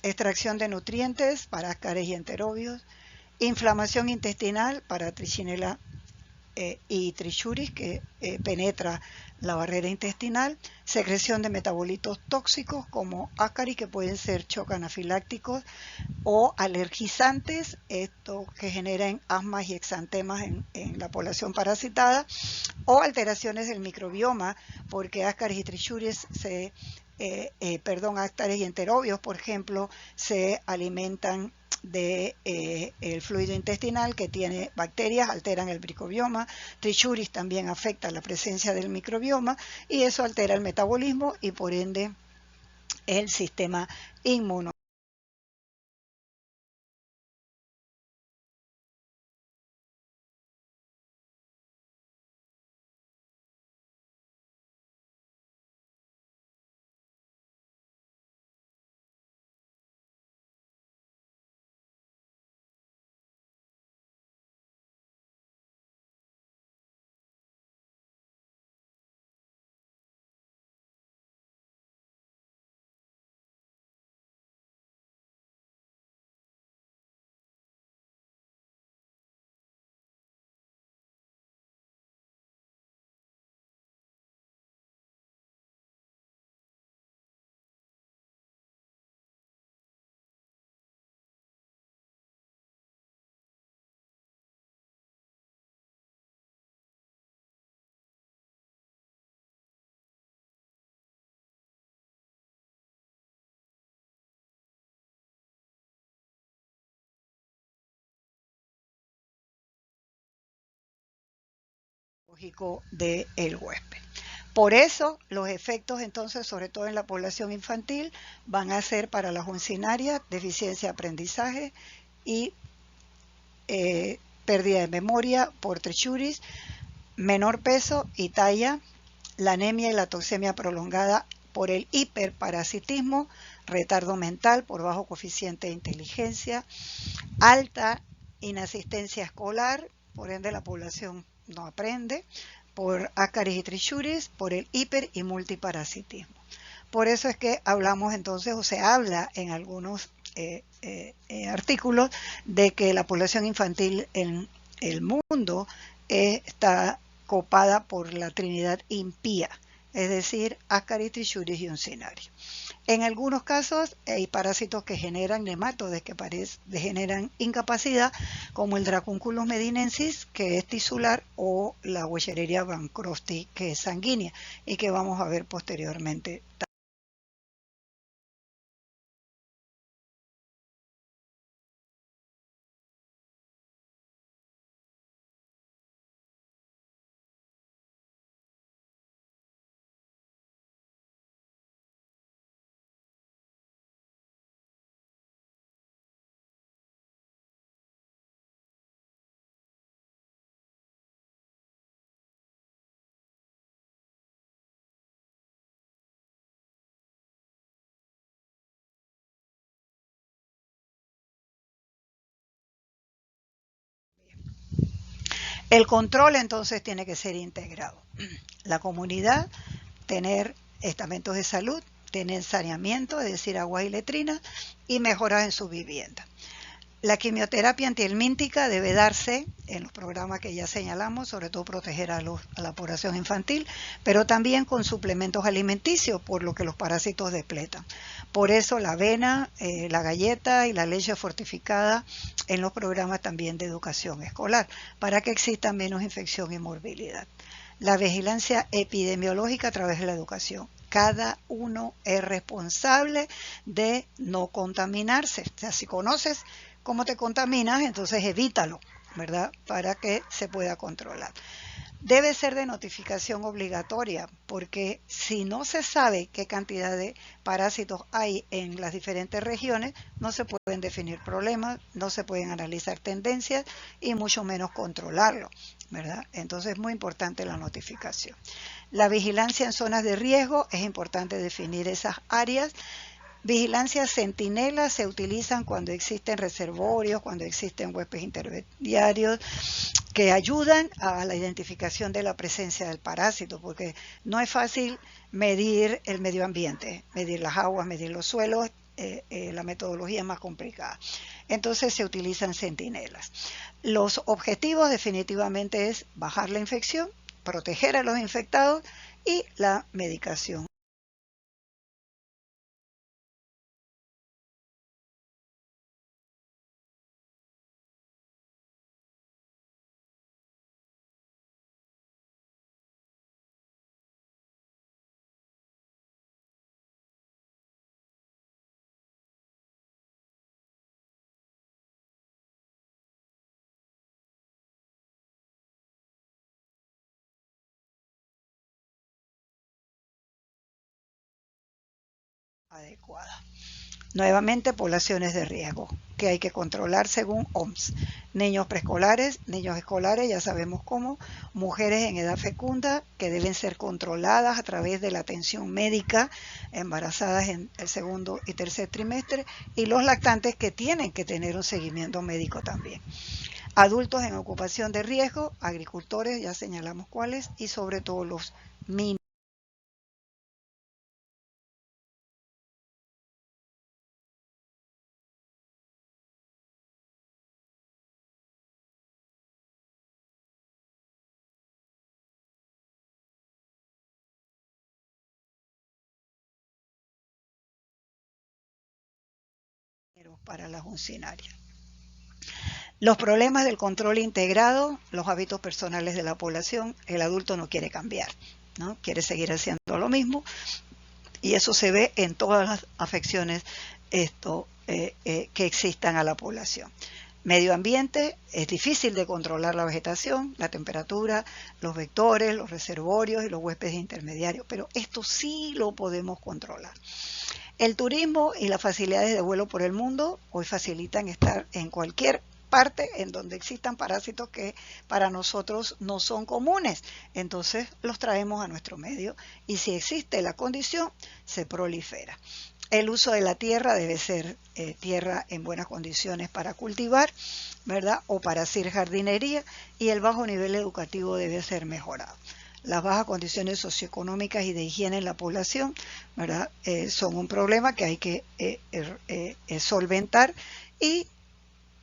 A: extracción de nutrientes para Ascaris y enterobios; inflamación intestinal para Trichinella y Trichuris, que penetra la barrera intestinal; secreción de metabolitos tóxicos como Ascaris, que pueden ser shock anafilácticos o alergizantes, esto que generan asmas y exantemas en la población parasitada; o alteraciones del microbioma, porque Ascaris y Trichuris se áctares y enterobios, por ejemplo, se alimentan de el fluido intestinal que tiene bacterias, alteran el microbioma. Trichuris también afecta la presencia del microbioma y eso altera el metabolismo y por ende el sistema inmunológico. Del huésped. Por eso los efectos entonces, sobre todo en la población infantil, van a ser para las uncinarias, deficiencia de aprendizaje y pérdida de memoria por trichuris, menor peso y talla, la anemia y la toxemia prolongada por el hiperparasitismo, retardo mental por bajo coeficiente de inteligencia, alta inasistencia escolar, por ende la población no aprende, por ácaris y trichuris, por el hiper y multiparasitismo. Por eso es que hablamos entonces, o se habla en algunos artículos, de que la población infantil en el mundo está copada por la trinidad impía, es decir, ácaris, trichuris y uncinarios. En algunos casos hay parásitos que generan nematodes, que generan incapacidad, como el Dracunculus medinensis, que es tisular, o la Wuchereria bancrosti, que es sanguínea, y que vamos a ver posteriormente. El control entonces tiene que ser integrado. La comunidad, tener estamentos de salud, tener saneamiento, es decir, agua y letrina, y mejoras en su vivienda. La quimioterapia antihelmíntica debe darse en los programas que ya señalamos, sobre todo proteger a la población infantil, pero también con suplementos alimenticios, por lo que los parásitos depletan. Por eso la avena, la galleta y la leche fortificada en los programas también de educación escolar, para que exista menos infección y morbilidad. La vigilancia epidemiológica a través de la educación. Cada uno es responsable de no contaminarse. O sea, si conoces cómo te contaminas, entonces evítalo, ¿verdad? Para que se pueda controlar. Debe ser de notificación obligatoria, porque si no se sabe qué cantidad de parásitos hay en las diferentes regiones, no se pueden definir problemas, no se pueden analizar tendencias y mucho menos controlarlo, ¿verdad? Entonces es muy importante la notificación. La vigilancia en zonas de riesgo, es importante definir esas áreas. Vigilancia centinela se utilizan cuando existen reservorios, cuando existen huéspedes intermediarios que ayudan a la identificación de la presencia del parásito, porque no es fácil medir el medio ambiente, medir las aguas, medir los suelos, la metodología es más complicada. Entonces se utilizan centinelas. Los objetivos definitivamente es bajar la infección, proteger a los infectados y la medicación. adecuada. Nuevamente, poblaciones de riesgo que hay que controlar según OMS. Niños preescolares, niños escolares, ya sabemos cómo. Mujeres en edad fecunda que deben ser controladas a través de la atención médica, embarazadas en el segundo y tercer trimestre, y los lactantes que tienen que tener un seguimiento médico también. Adultos en ocupación de riesgo, agricultores, ya señalamos cuáles, y sobre todo los mineros. Para las funcionarias. Los problemas del control integrado, los hábitos personales de la población, el adulto no quiere cambiar, ¿no? Quiere seguir haciendo lo mismo y eso se ve en todas las afecciones que existan a la población. Medio ambiente, es difícil de controlar la vegetación, la temperatura, los vectores, los reservorios y los huéspedes intermediarios, pero esto sí lo podemos controlar. El turismo y las facilidades de vuelo por el mundo hoy facilitan estar en cualquier parte en donde existan parásitos que para nosotros no son comunes. Entonces los traemos a nuestro medio y si existe la condición, se prolifera. El uso de la tierra debe ser tierra en buenas condiciones para cultivar, ¿verdad? O para hacer jardinería, y el bajo nivel educativo debe ser mejorado. Las bajas condiciones socioeconómicas y de higiene en la población, ¿verdad? Son un problema que hay que solventar, y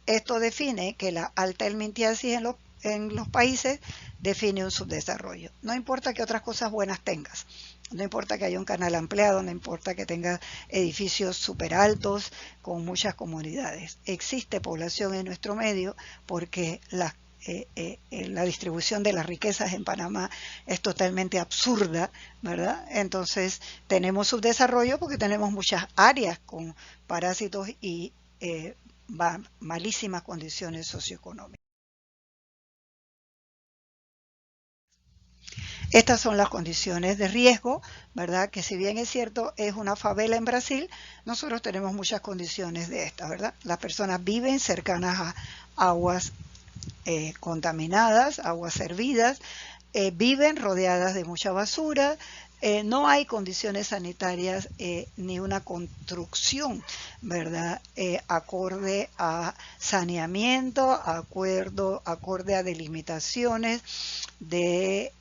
A: esto define que la alta helmintiasis en los países define un subdesarrollo. No importa que otras cosas buenas tengas, no importa que haya un canal ampliado, no importa que tengas edificios súper altos con muchas comunidades. Existe población en nuestro medio porque la distribución de las riquezas en Panamá es totalmente absurda, ¿verdad? Entonces tenemos subdesarrollo porque tenemos muchas áreas con parásitos y malísimas condiciones socioeconómicas. Estas son las condiciones de riesgo, ¿verdad? Que si bien es cierto, es una favela en Brasil, nosotros tenemos muchas condiciones de estas, ¿verdad? Las personas viven cercanas a aguas contaminadas, aguas servidas, viven rodeadas de mucha basura, no hay condiciones sanitarias ni una construcción, ¿verdad? Acorde a saneamiento, acorde a delimitaciones de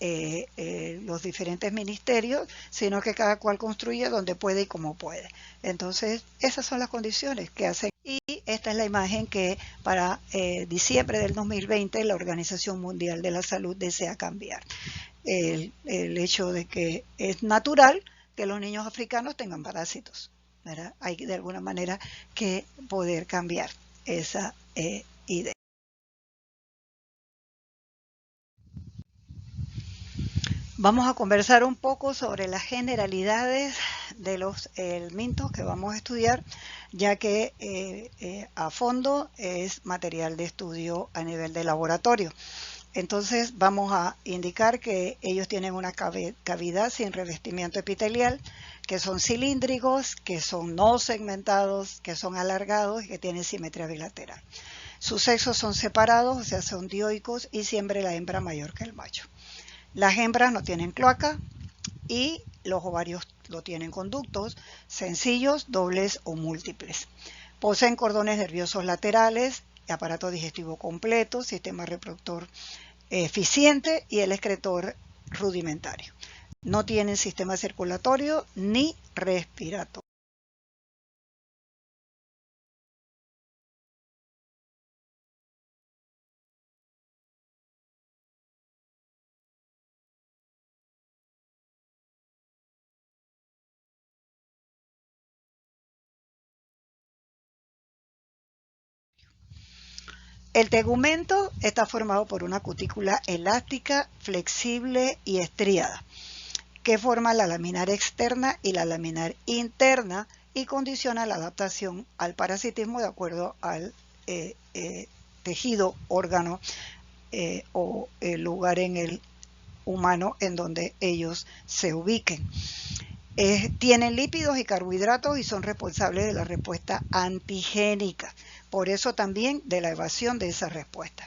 A: los diferentes ministerios, sino que cada cual construye donde puede y como puede. Entonces, esas son las condiciones que hacen. Y esta es la imagen que para diciembre del 2020 la Organización Mundial de la Salud desea cambiar. El hecho de que es natural que los niños africanos tengan parásitos, ¿verdad? Hay de alguna manera que poder cambiar esa idea. Vamos a conversar un poco sobre las generalidades de los helmintos que vamos a estudiar, ya que a fondo es material de estudio a nivel de laboratorio. Entonces vamos a indicar que ellos tienen una cavidad sin revestimiento epitelial, que son cilíndricos, que son no segmentados, que son alargados y que tienen simetría bilateral. Sus sexos son separados, o sea, son dioicos, y siempre la hembra mayor que el macho. Las hembras no tienen cloaca y los ovarios lo tienen conductos sencillos, dobles o múltiples. Poseen cordones nerviosos laterales, aparato digestivo completo, sistema reproductor eficiente y el excretor rudimentario. No tienen sistema circulatorio ni respiratorio. El tegumento está formado por una cutícula elástica, flexible y estriada, que forma la laminar externa y la laminar interna y condiciona la adaptación al parasitismo de acuerdo al tejido, órgano o el lugar en el humano en donde ellos se ubiquen. tienen lípidos y carbohidratos y son responsables de la respuesta antigénica. Por eso también de la evasión de esa respuesta.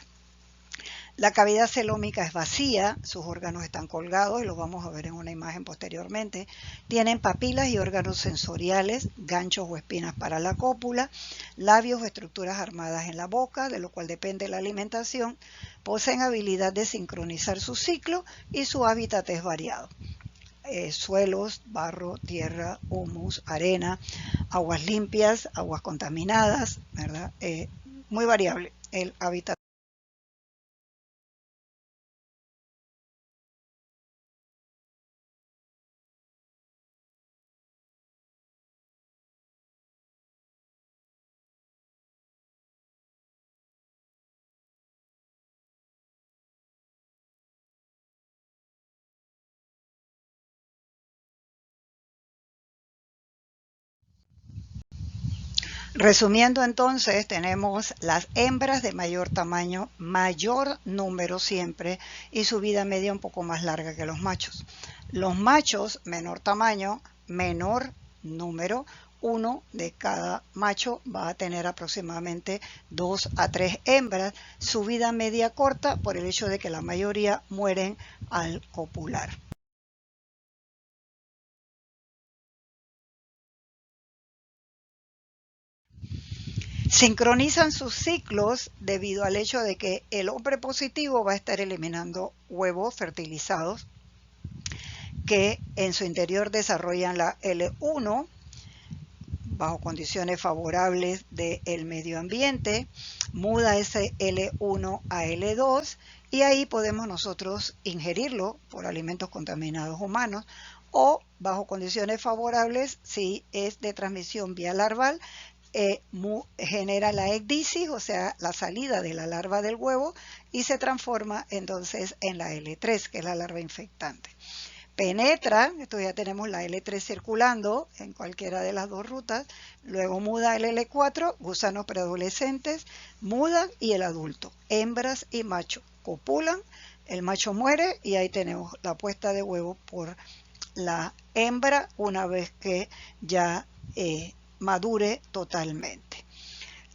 A: La cavidad celómica es vacía, sus órganos están colgados y los vamos a ver en una imagen posteriormente. Tienen papilas y órganos sensoriales, ganchos o espinas para la cópula, labios o estructuras armadas en la boca, de lo cual depende la alimentación. Poseen habilidad de sincronizar su ciclo y su hábitat es variado. Suelos, barro, tierra, humus, arena, aguas limpias, aguas contaminadas, ¿verdad? Muy variable el hábitat. Resumiendo entonces, tenemos las hembras de mayor tamaño, mayor número siempre, y su vida media un poco más larga que los machos. Los machos, menor tamaño, menor número, uno de cada macho va a tener aproximadamente 2 a 3 hembras. Su vida media corta por el hecho de que la mayoría mueren al copular. Sincronizan sus ciclos debido al hecho de que el hombre positivo va a estar eliminando huevos fertilizados que en su interior desarrollan la L1 bajo condiciones favorables del medio ambiente, muda ese L1 a L2 y ahí podemos nosotros ingerirlo por alimentos contaminados humanos o bajo condiciones favorables si es de transmisión vía larval, genera la ecdisis, o sea, la salida de la larva del huevo y se transforma entonces en la L3, que es la larva infectante. Penetra, esto ya tenemos la L3 circulando en cualquiera de las dos rutas, luego muda el L4, gusanos preadolescentes, muda y el adulto, hembras y machos, copulan, el macho muere y ahí tenemos la puesta de huevo por la hembra una vez que ya madure totalmente.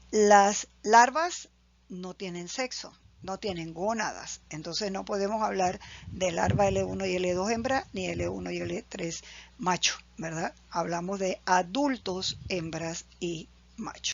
A: Las larvas no tienen sexo, no tienen gónadas, entonces no podemos hablar de larva L1 y L2 hembra ni L1 y L3 macho, ¿verdad? Hablamos de adultos hembras y macho.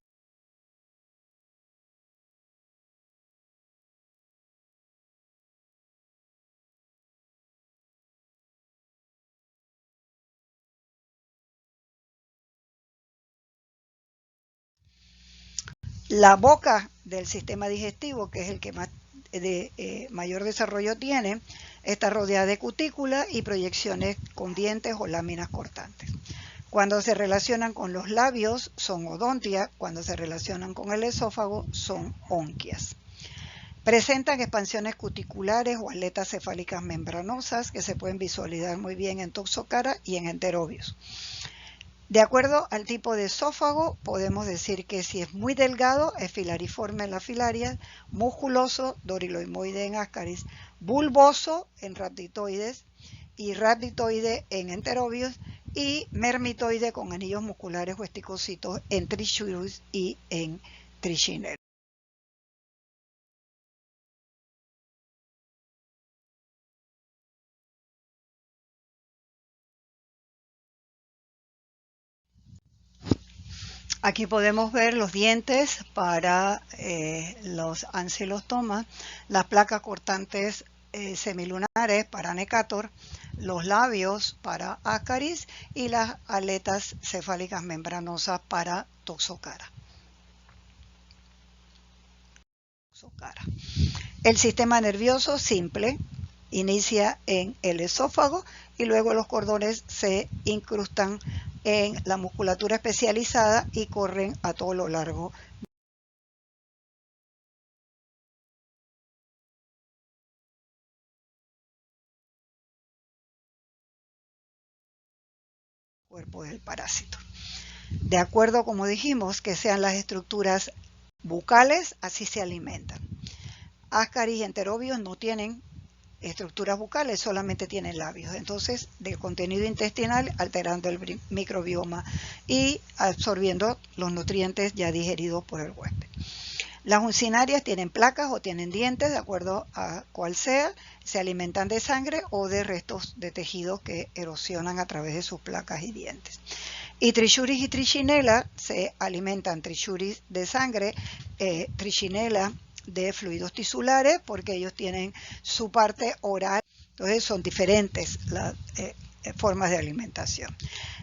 A: La boca del sistema digestivo, que es el que más mayor desarrollo tiene, está rodeada de cutícula y proyecciones con dientes o láminas cortantes. Cuando se relacionan con los labios son odontia, cuando se relacionan con el esófago son onquias. Presentan expansiones cuticulares o aletas cefálicas membranosas que se pueden visualizar muy bien en toxocara y en enterobios. De acuerdo al tipo de esófago, podemos decir que si es muy delgado, es filariforme en las filarias, musculoso, doriloimoide en ascaris, bulboso en rhabditoides y rhabditoide en enterobios y mermitoide con anillos musculares o esticocitos en trichurus y en trichinella. Aquí podemos ver los dientes para los ancylostomas, las placas cortantes semilunares para Necator, los labios para Ascaris y las aletas cefálicas membranosas para Toxocara. El sistema nervioso simple inicia en el esófago y luego los cordones se incrustan en la musculatura especializada y corren a todo lo largo del cuerpo del parásito. De acuerdo, como dijimos, que sean las estructuras bucales, así se alimentan. Ascaris y enterobios no tienen estructuras bucales, solamente tienen labios. Entonces, del contenido intestinal, alterando el microbioma y absorbiendo los nutrientes ya digeridos por el huésped. Las uncinarias tienen placas o tienen dientes, de acuerdo a cuál sea, se alimentan de sangre o de restos de tejidos que erosionan a través de sus placas y dientes. Y Trichuris y Trichinella se alimentan Trichuris de sangre, Trichinella de fluidos tisulares, porque ellos tienen su parte oral, entonces son diferentes las formas de alimentación.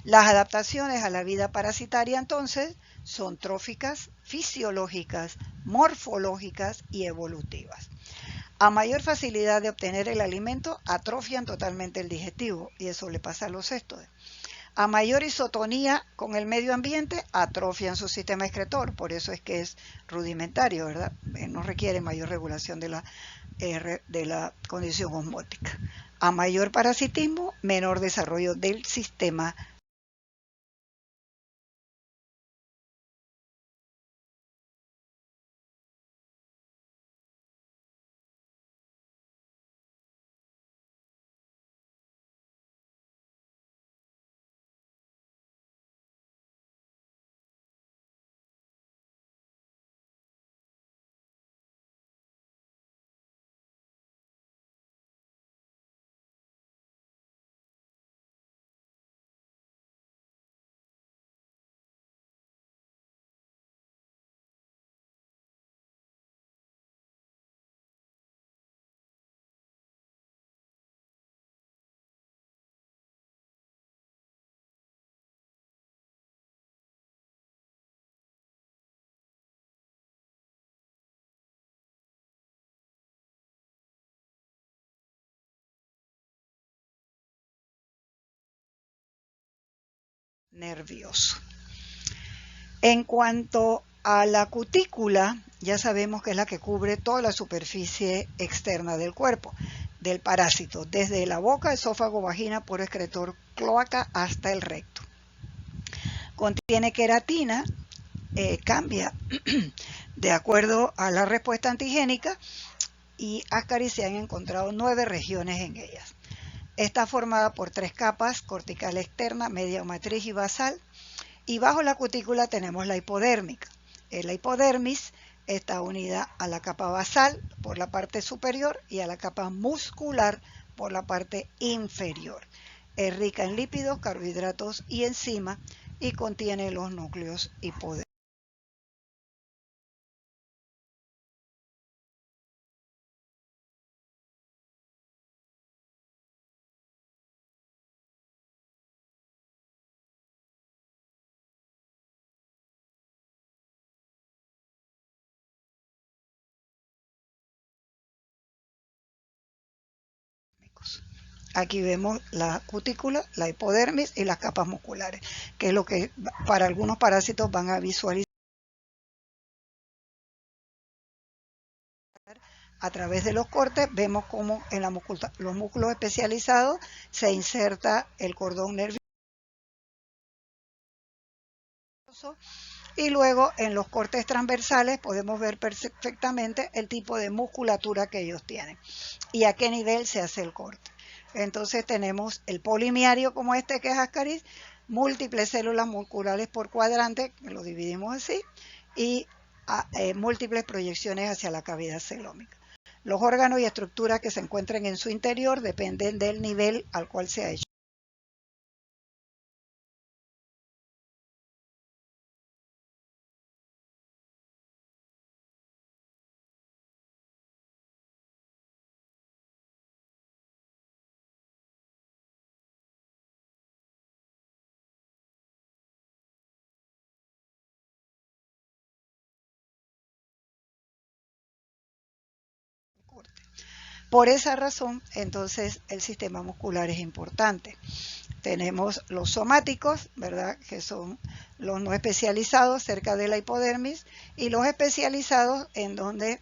A: Las adaptaciones a la vida parasitaria entonces son tróficas, fisiológicas, morfológicas y evolutivas. A mayor facilidad de obtener el alimento, atrofian totalmente el digestivo, y eso le pasa a los céstodes. A mayor isotonía con el medio ambiente, atrofian su sistema excretor, por eso es que es rudimentario, ¿verdad? No requiere mayor regulación de la condición osmótica. A mayor parasitismo, menor desarrollo del sistema nervioso. En cuanto a la cutícula, ya sabemos que es la que cubre toda la superficie externa del cuerpo, del parásito, desde la boca, esófago, vagina, poro excretor, cloaca hasta el recto. Contiene queratina, cambia de acuerdo a la respuesta antigénica, y Ascaris se han encontrado 9 regiones en ellas. Está formada por 3 capas: cortical externa, media o matriz y basal. Y bajo la cutícula tenemos la hipodérmica. La hipodermis está unida a la capa basal por la parte superior y a la capa muscular por la parte inferior. Es rica en lípidos, carbohidratos y enzimas y contiene los núcleos hipodérmicos. Aquí vemos la cutícula, la hipodermis y las capas musculares, que es lo que para algunos parásitos van a visualizar a través de los cortes. Vemos cómo en los músculos especializados se inserta el cordón nervioso, y luego en los cortes transversales podemos ver perfectamente el tipo de musculatura que ellos tienen y a qué nivel se hace el corte. Entonces tenemos el polimiario, como este que es Ascaris, múltiples células musculares por cuadrante, que lo dividimos así, y múltiples proyecciones hacia la cavidad celómica. Los órganos y estructuras que se encuentren en su interior dependen del nivel al cual se ha hecho. Por esa razón, entonces, el sistema muscular es importante. Tenemos los somáticos, ¿verdad?, que son los no especializados cerca de la hipodermis, y los especializados en donde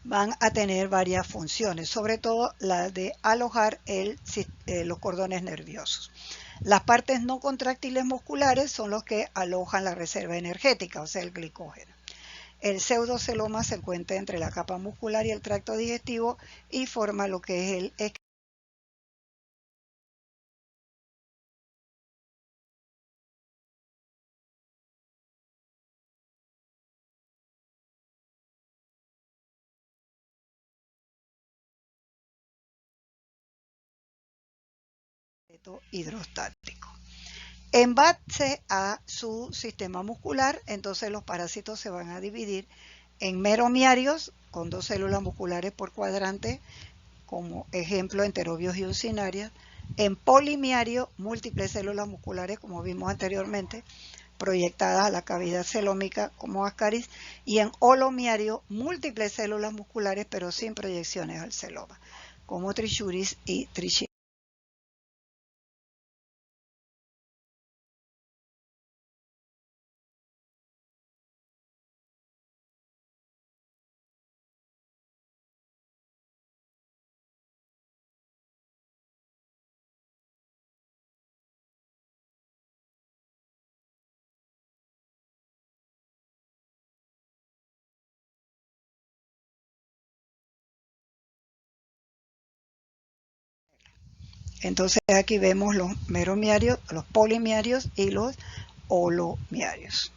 A: van a tener varias funciones, sobre todo la de alojar los cordones nerviosos. Las partes no contráctiles musculares son los que alojan la reserva energética, o sea, el glicógeno. El pseudoceloma se encuentra entre la capa muscular y el tracto digestivo y forma lo que es el esqueleto hidrostático. En base a su sistema muscular, entonces los parásitos se van a dividir en meromiarios, con 2 células musculares por cuadrante, como ejemplo enterobios y uncinarias, en polimiario, múltiples células musculares, como vimos anteriormente, proyectadas a la cavidad celómica como Ascaris, y en holomiario, múltiples células musculares, pero sin proyecciones al celoma, como Trichuris y Trichinella. Entonces aquí vemos los meromiarios, los polimiarios y los holomiarios.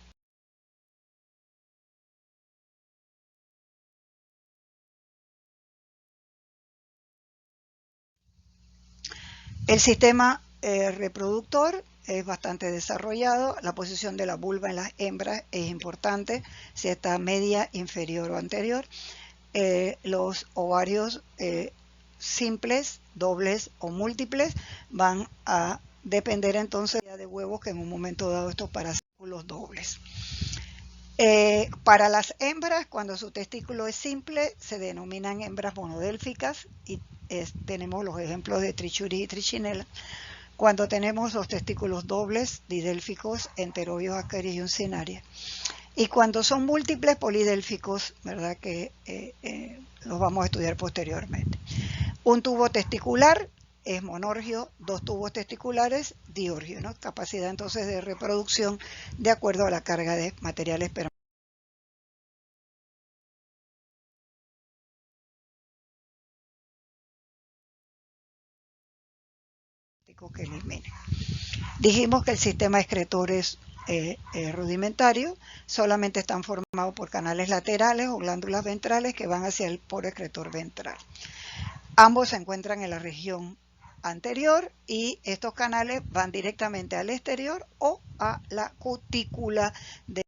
A: El sistema reproductor es bastante desarrollado. La posición de la vulva en las hembras es importante, si está media, inferior o anterior. Los ovarios simples, dobles o múltiples van a depender entonces de huevos, que en un momento dado estos parasículos dobles. Para las hembras, cuando su testículo es simple, se denominan hembras monodélficas y tenemos los ejemplos de Trichuris y Trichinella. Cuando tenemos los testículos dobles, didélficos, enterobios, Ascaris y uncinarias. Y cuando son múltiples, polidélficos, ¿verdad? Que los vamos a estudiar posteriormente. Un tubo testicular es monorgio, 2 tubos testiculares, diorgio, ¿no? Capacidad entonces de reproducción de acuerdo a la carga de material espermático que elimine. Dijimos que el sistema excretor es rudimentario, solamente están formados por canales laterales o glándulas ventrales que van hacia el poro excretor ventral. Ambos se encuentran en la región anterior y estos canales van directamente al exterior o a la cutícula de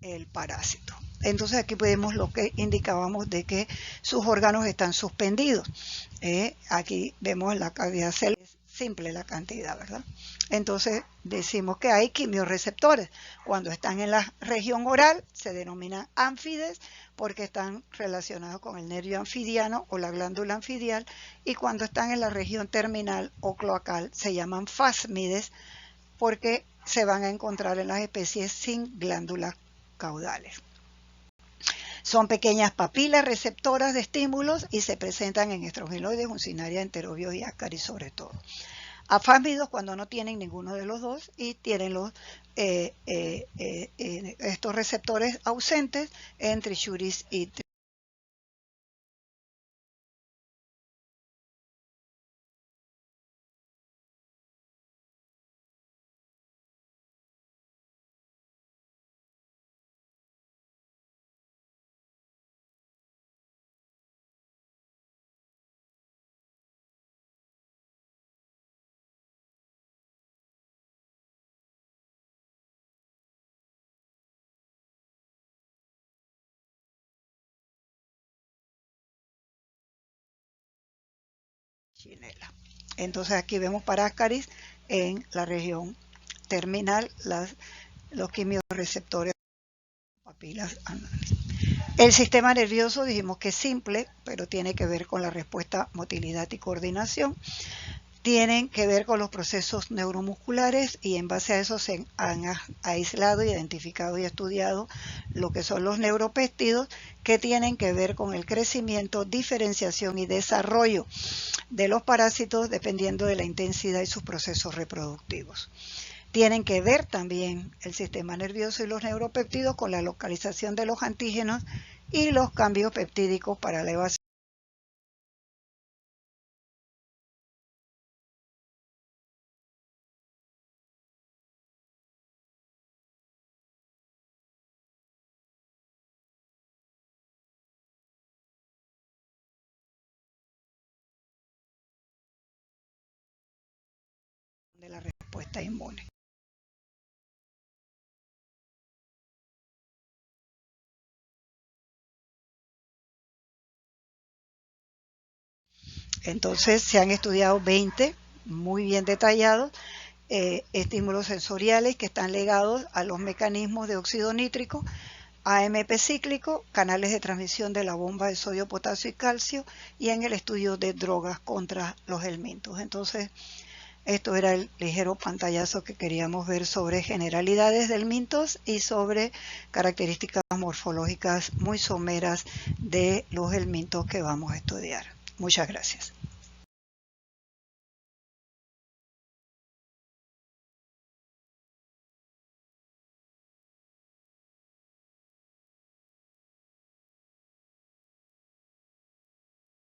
A: el parásito. Entonces aquí vemos lo que indicábamos de que sus órganos están suspendidos. Aquí vemos la cavidad celular, es simple la cantidad, ¿verdad? Entonces decimos que hay quimiorreceptores. Cuando están en la región oral se denominan ánfides porque están relacionados con el nervio anfidiano o la glándula anfidial, y cuando están en la región terminal o cloacal se llaman fásmides porque se van a encontrar en las especies sin glándulas caudales. Son pequeñas papilas receptoras de estímulos y se presentan en estrogenoides, uncinarias, enterobios y Ascaris sobre todo. Afámidos cuando no tienen ninguno de los dos y tienen estos receptores ausentes en Trichuris y Trichinella. Entonces aquí vemos para Ascaris en la región terminal los quimiorreceptores papilas anales. El sistema nervioso dijimos que es simple, pero tiene que ver con la respuesta, motilidad y coordinación. tienen que ver con los procesos neuromusculares y en base a eso se han aislado, identificado y estudiado lo que son los neuropéptidos que tienen que ver con el crecimiento, diferenciación y desarrollo de los parásitos dependiendo de la intensidad y sus procesos reproductivos. Tienen que ver también el sistema nervioso y los neuropéptidos con la localización de los antígenos y los cambios peptídicos para la evasión de la respuesta inmune. Entonces se han estudiado 20 muy bien detallados estímulos sensoriales que están ligados a los mecanismos de óxido nítrico, AMP cíclico, canales de transmisión de la bomba de sodio, potasio y calcio, y en el estudio de drogas contra los helmintos. Entonces, esto era el ligero pantallazo que queríamos ver sobre generalidades del helmintos y sobre características morfológicas muy someras de los helmintos que vamos a estudiar. Muchas gracias.